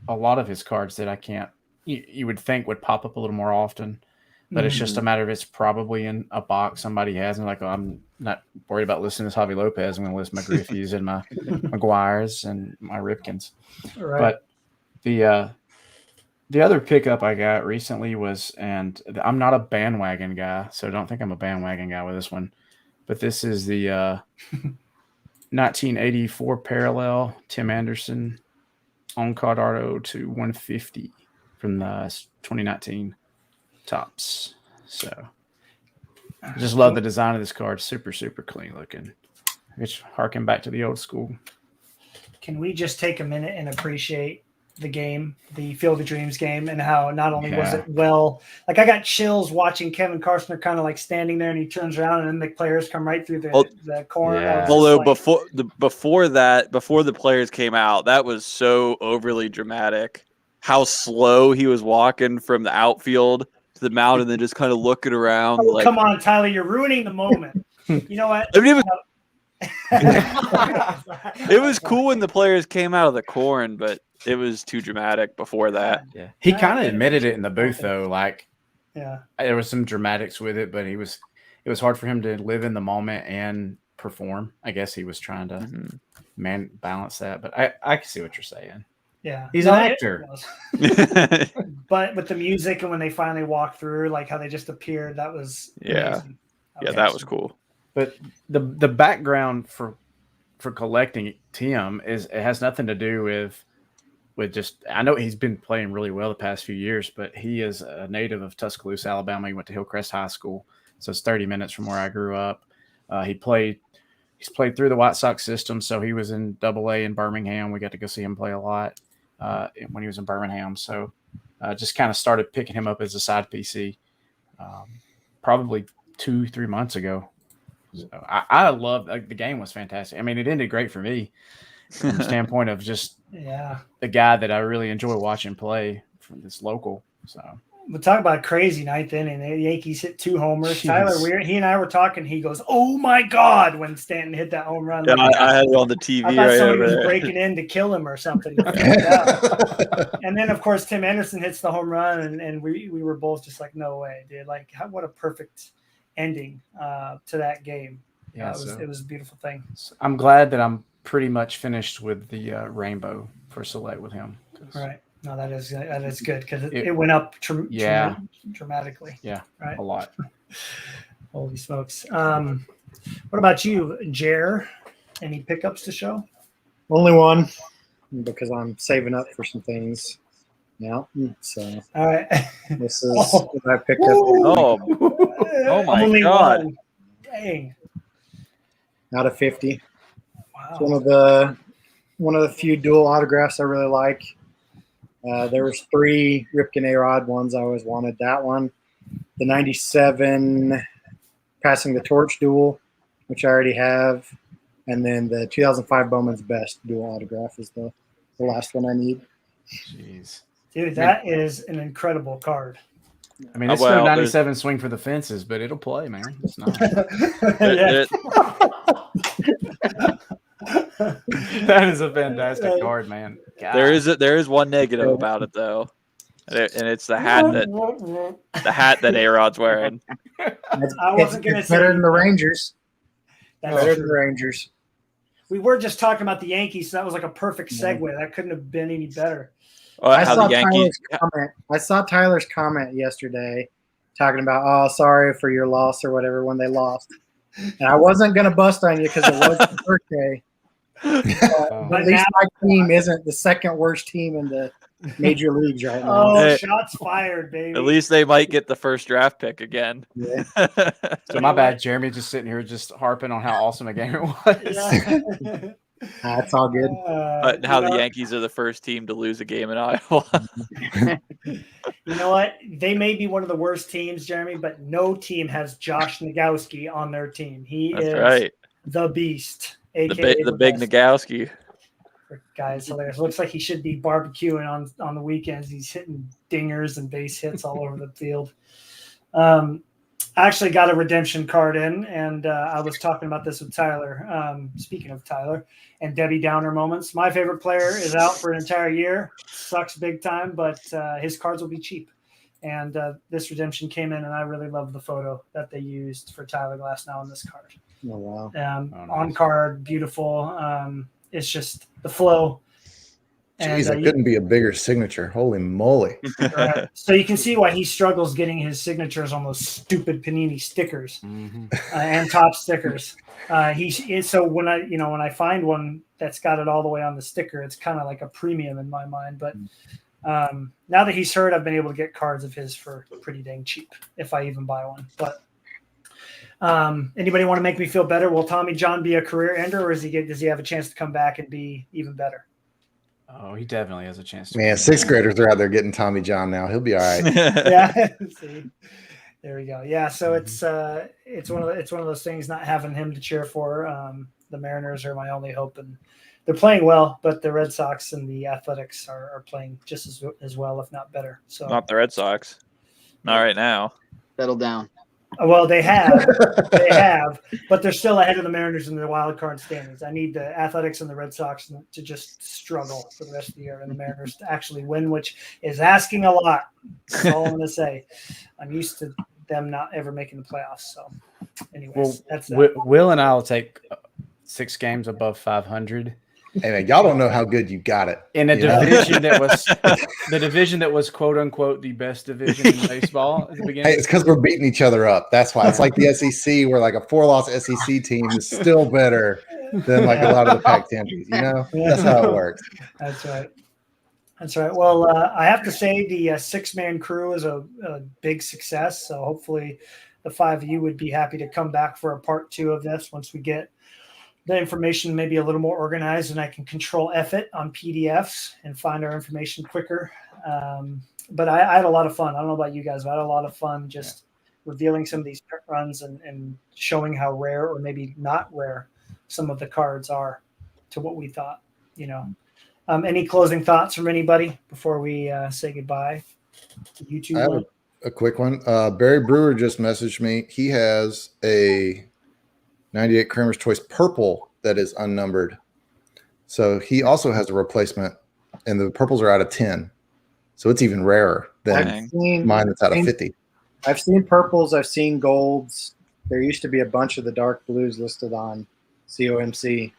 a lot of his cards that I can't. You would think would pop up a little more often, but it's just a matter of it's probably in a box somebody has, and like, oh, I'm not worried about listing this Javi Lopez. I'm going to list my Griffeys and my McGuires and my Ripkins. Right. But the other pickup I got recently was, and I'm not a bandwagon guy, so don't think I'm a bandwagon guy with this one, but this is the 1984 parallel Tim Anderson on card auto to 150 from the 2019 Tops. So I just love the design of this card. Super, super clean looking. It's harking back to the old school. Can we just take a minute and appreciate the game, the Field of Dreams game, and how not only was it like I got chills watching Kevin Costner kind of like standing there, and he turns around and then the players come right through the corner. Yeah. Although before the players came out, that was so overly dramatic. How slow he was walking from the outfield to the mound, and then just kind of looking around. Oh, come on, Tyler, you're ruining the moment. You know what? I mean, it was cool when the players came out of the corn, but it was too dramatic before that. Yeah, he kind of admitted it in the booth though. Like, yeah, there was some dramatics with it, but it was hard for him to live in the moment and perform. I guess he was trying to balance that. But I can see what you're saying. Yeah, he's an actor. But with the music and when they finally walked through, like how they just appeared, that was amazing. That was cool. But the background for collecting Tim it has nothing to do with just, I know he's been playing really well the past few years, but he is a native of Tuscaloosa, Alabama. He went to Hillcrest High School, so it's 30 minutes from where I grew up. He's played through the White Sox system, so he was in Double-A in Birmingham. We got to go see him play a lot when he was in Birmingham. So just kind of started picking him up as a side PC probably 2-3 months ago. So I love the game was fantastic. I mean, it ended great for me from the standpoint of just the guy that I really enjoy watching play from this local. So we'll talk about a crazy ninth inning. The Yankees hit 2 homers. Jeez. Tyler Weir, he and I were talking. He goes, "Oh my God!" when Stanton hit that home run. Yeah, I had it on the TV. I thought somebody was breaking in to kill him or something. And then, of course, Tim Anderson hits the home run, and we were both just like, "No way, dude!" Like, what a perfect ending to that game. Yeah, it was a beautiful thing. So I'm glad that I'm pretty much finished with the rainbow for Select with him. Right. No, that is good because it went up dramatically. Yeah, right. A lot. Holy smokes. What about you, Jer? Any pickups to show? Only one, because I'm saving up for some things now. So all right. This is what I picked up. Oh my Only God. One. Dang. Out of 50. Wow. It's one of the few dual autographs I really like. There was 3 Ripken A-Rod ones I always wanted. That one, the 97 Passing the Torch dual, which I already have, and then the 2005 Bowman's Best dual autograph is the last one I need. Jeez. Dude, that is an incredible card. I mean, it's no 97 swing for the fences, but it'll play, man. It's not. That is a fantastic card, man. God. There is one negative about it though, and it's the hat that A-Rod's wearing. I wasn't going to say better than the Rangers. That's better true. than the Rangers. We were just talking about the Yankees, so that was like a perfect segue. That couldn't have been any better. I saw Tyler's comment yesterday talking about, "Oh, sorry for your loss," or whatever when they lost. And I wasn't going to bust on you because it was your birthday. But at least my team isn't the second worst team in the major leagues right now. Oh, Hey. shots fired, baby. At least they might get the first draft pick again. Yeah. So my bad, Jeremy, just sitting here just harping on how awesome a game it was. Yeah. It's all good. But how the Yankees are the first team to lose a game in Iowa. You know what? They may be one of the worst teams, Jeremy, but no team has Josh Nagowski on their team. He That's is right. the beast, The aka big best. Nagowski. Guy's hilarious. Looks like he should be barbecuing on the weekends. He's hitting dingers and base hits all over the field. I actually got a redemption card in, and I was talking about this with Tyler. Speaking of Tyler and Debbie Downer moments, my favorite player is out for an entire year. Sucks big time, but his cards will be cheap. And this redemption came in, and I really love the photo that they used for Tyler Glasnow on this card. Oh, wow. nice. On card, beautiful. It's just the flow. Jeez, it couldn't be a bigger signature. Holy moly. Right. So you can see why he struggles getting his signatures on those stupid Panini stickers and top stickers. So when I find one that's got it all the way on the sticker, it's kind of like a premium in my mind. But now that he's hurt, I've been able to get cards of his for pretty dang cheap if I even buy one. But anybody want to make me feel better? Will Tommy John be a career ender, or does he have a chance to come back and be even better? Oh, he definitely has a chance to. Man, sixth graders are out there getting Tommy John now. He'll be all right. Yeah. See, there we go. Yeah. So it's one of those things. Not having him to cheer for. The Mariners are my only hope, and they're playing well. But the Red Sox and the Athletics are playing just as well, if not better. So Not the Red Sox. Not right now. Settle down. Well, they have, but they're still ahead of the Mariners in the wild card standings. I need the Athletics and the Red Sox to just struggle for the rest of the year, and the Mariners to actually win, which is asking a lot. That's all I'm going to say. I'm used to them not ever making the playoffs. So, anyways, that's that. Will and I will take 6 games above 500. Hey, man, y'all don't know how good you got it. In a division that was the division that was quote unquote the best division in baseball at the beginning. Hey, it's because we're beating each other up. That's why. It's like the SEC, where like a 4-loss SEC team is still better than like a lot of the Pac-10 teams. You know, that's how it works. That's right. That's right. Well, I have to say the 6-man crew is a big success. So hopefully the 5 of you would be happy to come back for a part 2 of this once we get the information maybe a little more organized, and I can control F it on PDFs and find our information quicker. But I had a lot of fun. I don't know about you guys, but I had a lot of fun just revealing some of these runs and showing how rare or maybe not rare some of the cards are to what we thought, Any closing thoughts from anybody before we say goodbye to you two? I have a quick one. Barry Brewer just messaged me. He has a 98 Kramer's Choice purple that is unnumbered. So he also has a replacement, and the purples are out of 10. So it's even rarer than mine that's out of 50. I've seen purples. I've seen golds. There used to be a bunch of the dark blues listed on COMC.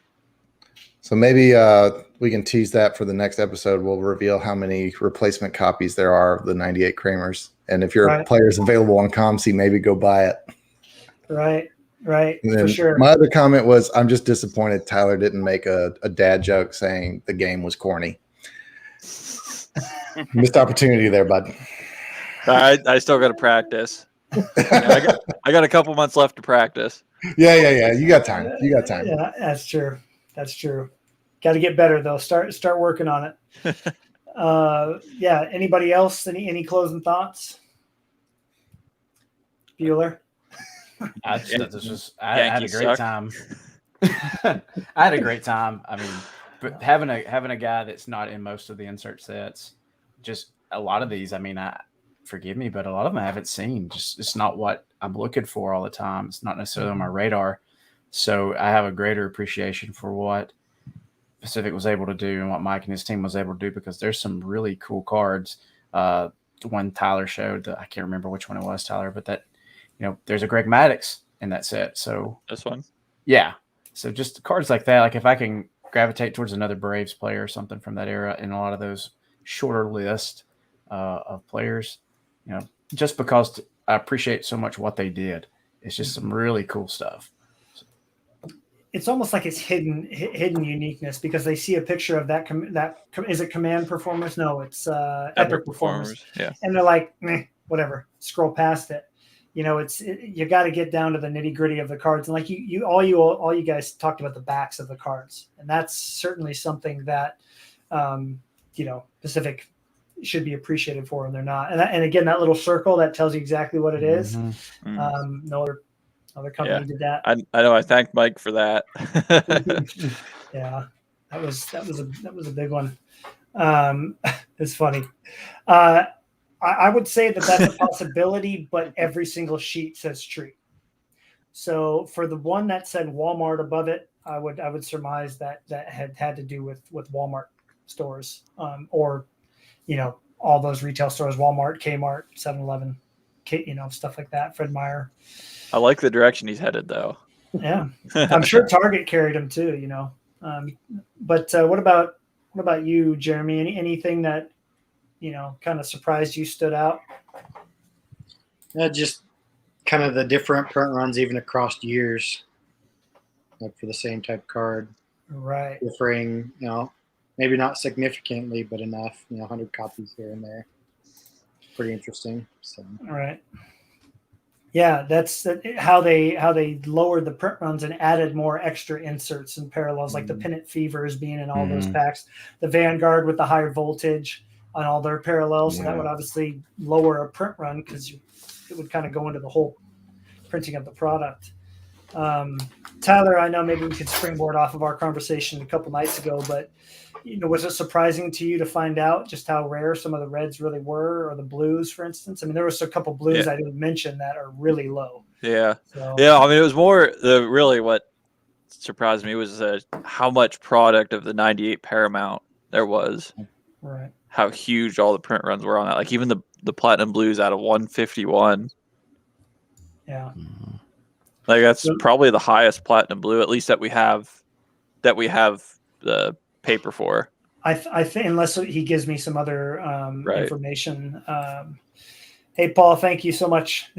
So maybe we can tease that for the next episode. We'll reveal how many replacement copies there are of the 98 Kramers. And if your player is available on COMC, maybe go buy it. Right, for sure. My other comment was, I'm just disappointed Tyler didn't make a dad joke saying the game was corny. Missed opportunity there, bud. I still got to practice. I got a couple months left to practice. Yeah. You got time. Yeah, that's true. Got to get better though. Start working on it. Anybody else? Any closing thoughts? Bueller? I had a great time. I had a great time. I mean, but having a guy that's not in most of the insert sets, just a lot of these. I mean, forgive me, but a lot of them I haven't seen. Just it's not what I'm looking for all the time. It's not necessarily on my radar. So I have a greater appreciation for what Pacific was able to do and what Mike and his team was able to do, because there's some really cool cards. One Tyler showed, I can't remember which one it was, Tyler, but that. There's a Greg Maddux in that set. So this one. Yeah. So just cards like that, like if I can gravitate towards another Braves player or something from that era in a lot of those shorter lists of players, just because I appreciate so much what they did. It's just some really cool stuff. it's almost like it's hidden uniqueness because they see a picture of that. Is it Command Performers? No, it's Epic Performers. Yeah. And they're like, whatever, scroll past it. You got to get down to the nitty gritty of the cards. And like all you guys talked about the backs of the cards. And that's certainly something that, Pacific should be appreciated for, and they're not. And again, that little circle that tells you exactly what it is. Mm-hmm. No other company did that. I know. I thanked Mike for that. Yeah, that was a big one. It's funny. I would say that that's a possibility, but every single sheet says tree. So for the one that said Walmart above it, I would surmise that had to do with Walmart stores, or all those retail stores, Walmart, Kmart, 7-Eleven, stuff like that. Fred Meyer. I like the direction he's headed, though. Yeah, I'm sure Target carried him too. But what about you, Jeremy? Anything that kind of surprised you, stood out? Just kind of the different print runs, even across years, like for the same type card, Right. differing. Maybe not significantly, but enough. 100 copies here and there. Pretty interesting. So. Right. Yeah, that's how they lowered the print runs and added more extra inserts and parallels, like the Pennant Fevers being in all those packs, the Vanguard with the higher voltage on all their parallels. So that would obviously lower a print run because it would kind of go into the whole printing of the product. Tyler, I know maybe we could springboard off of our conversation a couple nights ago, but was it surprising to you to find out just how rare some of the reds really were, or the blues, for instance? I mean, there was a couple blues I didn't mention that are really low. Yeah. So, yeah. I mean, it was more really what surprised me was how much product of the 98 Paramount there was. Right. How huge all the print runs were on that. Like even the Platinum Blues out of 151. Yeah. Like that's probably the highest Platinum Blue, at least that we have the paper for. I think, unless he gives me some other information. Hey, Paul, thank you so much.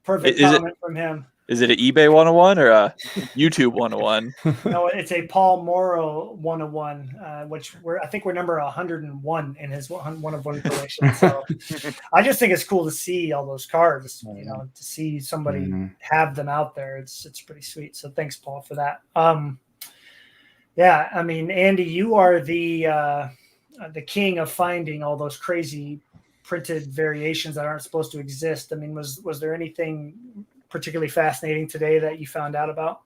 Perfect comment from him. Is it an eBay 101 or a YouTube 101? No, it's a Paul Morrow 101, which I think we're number 101 in his one of one collection. So I just think it's cool to see all those cards, to see somebody have them out there. It's pretty sweet. So thanks, Paul, for that. Yeah, I mean, Andy, you are the king of finding all those crazy printed variations that aren't supposed to exist. I mean, was there anything particularly fascinating today that you found out about?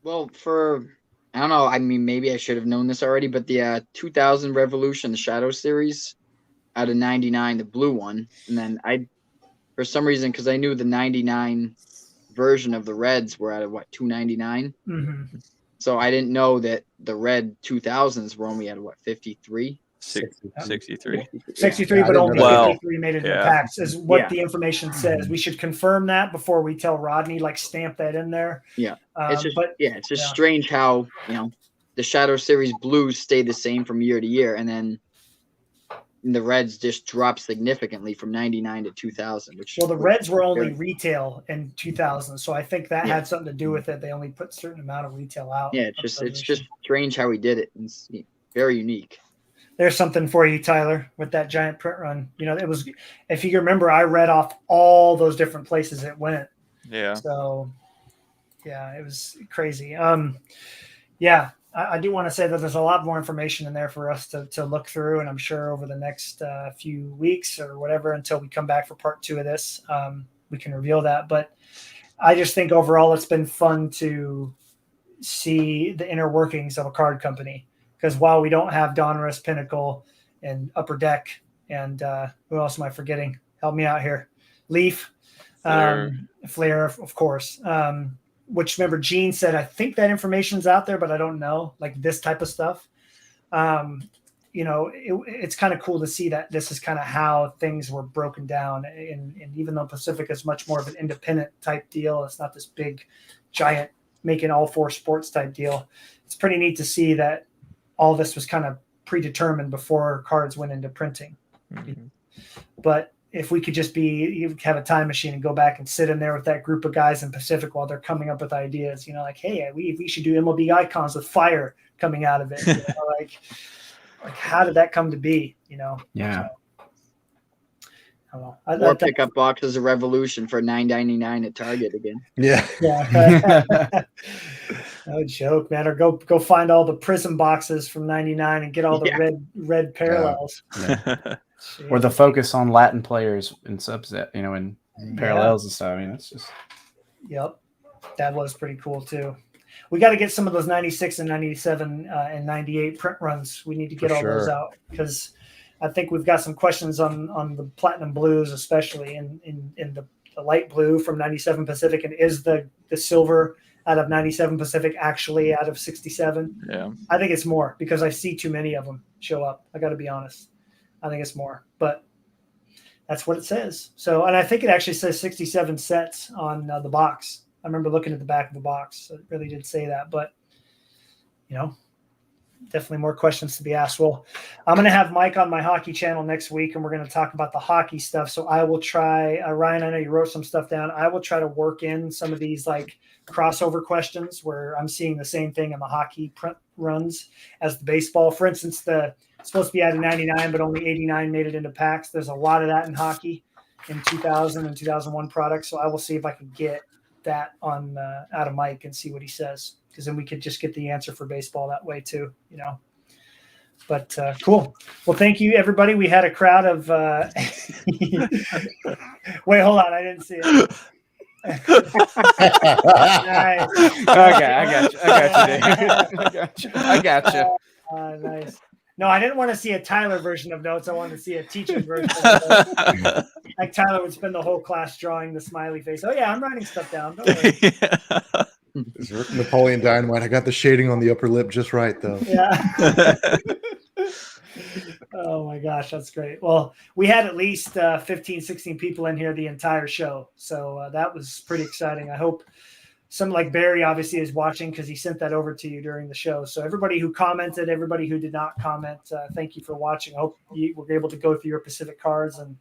Well, I don't know. I mean, maybe I should have known this already, but the 2000 Revolution, the Shadow series, out of 99, the blue one, and then for some reason, because I knew the 99 version of the reds were out of 299. Mm-hmm. So I didn't know that the red 2000s were only at 53. 63. 63, but only 53 made it in packs is what the information says. We should confirm that before we tell Rodney, stamp that in there. Yeah. It's just strange how, the Shadow Series blues stay the same from year to year. And then the reds just dropped significantly from 99 to 2000. The reds were only retail in 2000. So I think that had something to do with it. They only put a certain amount of retail out. Yeah. It's just strange how he did it. It's very unique. There's something for you, Tyler, with that giant print run. It was, if you remember, I read off all those different places it went. Yeah. So, yeah, it was crazy. I do want to say that there's a lot more information in there for us to look through, and I'm sure over the next few weeks or whatever, until we come back for part 2 of this, we can reveal that. But I just think overall it's been fun to see the inner workings of a card company. Because while we don't have Donruss, Pinnacle, and Upper Deck, and who else am I forgetting? Help me out here. Leaf, Flair, of course. Which, remember, Gene said, I think that information's out there, but I don't know. Like this type of stuff. It's kind of cool to see that this is kind of how things were broken down. And even though Pacific is much more of an independent type deal, it's not this big, giant, making all 4 sports type deal. It's pretty neat to see that all this was kind of predetermined before cards went into printing. Mm-hmm. But if we could just you have a time machine and go back and sit in there with that group of guys in Pacific while they're coming up with ideas, like, hey, we should do MLB Icons with fire coming out of it. Like how did that come to be? Yeah. So, I don't know. Or pick up boxes of Revolution for $9.99 at Target again. Yeah. No joke, man. Or go find all the Prism boxes from '99 and get all the red parallels. Yeah. Or the focus on Latin players in subset, and parallels and stuff. I mean, it's just. Yep, that was pretty cool too. We got to get some of those 96 and 97 and 98 print runs. We need to get all those out because I think we've got some questions on the Platinum Blues, especially in the light blue from 97 Pacific, and is the silver out of 97 Pacific actually out of 67? Yeah, I think it's more because I see too many of them show up. I got to be honest. I think it's more, but that's what it says. So, and I think it actually says 67 sets on the box. I remember looking at the back of the box. So it really did say that, but definitely more questions to be asked. Well, I'm going to have Mike on my hockey channel next week, and we're going to talk about the hockey stuff. So I will try, Ryan, I know you wrote some stuff down. I will try to work in some of these like crossover questions where I'm seeing the same thing in the hockey print runs as the baseball. For instance, it's supposed to be out of 99, but only 89 made it into packs. There's a lot of that in hockey in 2000 and 2001 products. So I will see if I can get that on out of Mike and see what he says, because then we could just get the answer for baseball that way too, But cool. Well, thank you, everybody. We had a crowd of wait, hold on. I didn't see it. Nice. Okay, I got you. Nice. No, I didn't want to see a Tyler version of notes. I wanted to see a teaching version of notes. Like Tyler would spend the whole class drawing the smiley face. Oh, yeah, I'm writing stuff down. Don't worry. It's Napoleon Dynamite. I got the shading on the upper lip just right, though. Yeah. Oh, my gosh. That's great. Well, we had at least 15, 16 people in here the entire show. So that was pretty exciting. I hope some like Barry obviously is watching because he sent that over to you during the show. So everybody who commented, everybody who did not comment, thank you for watching. I hope you were able to go through your Pacific cards and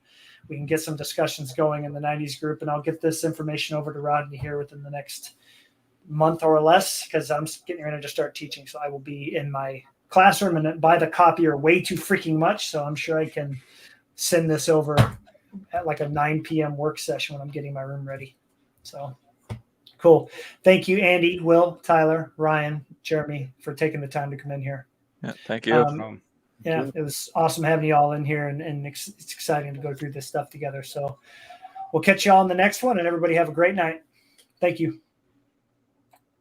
we can get some discussions going in the 90s group. And I'll get this information over to Rodney here within the next month or less because I'm getting ready to start teaching. So I will be in my classroom and buy the copier way too freaking much. So I'm sure I can send this over at like a 9 p.m. work session when I'm getting my room ready. So cool. Thank you, Andy, Will, Tyler, Ryan, Jeremy, for taking the time to come in here. Yeah, thank you. Yeah, it was awesome having you all in here, and it's exciting to go through this stuff together. So we'll catch you all in the next one, and everybody have a great night. Thank you.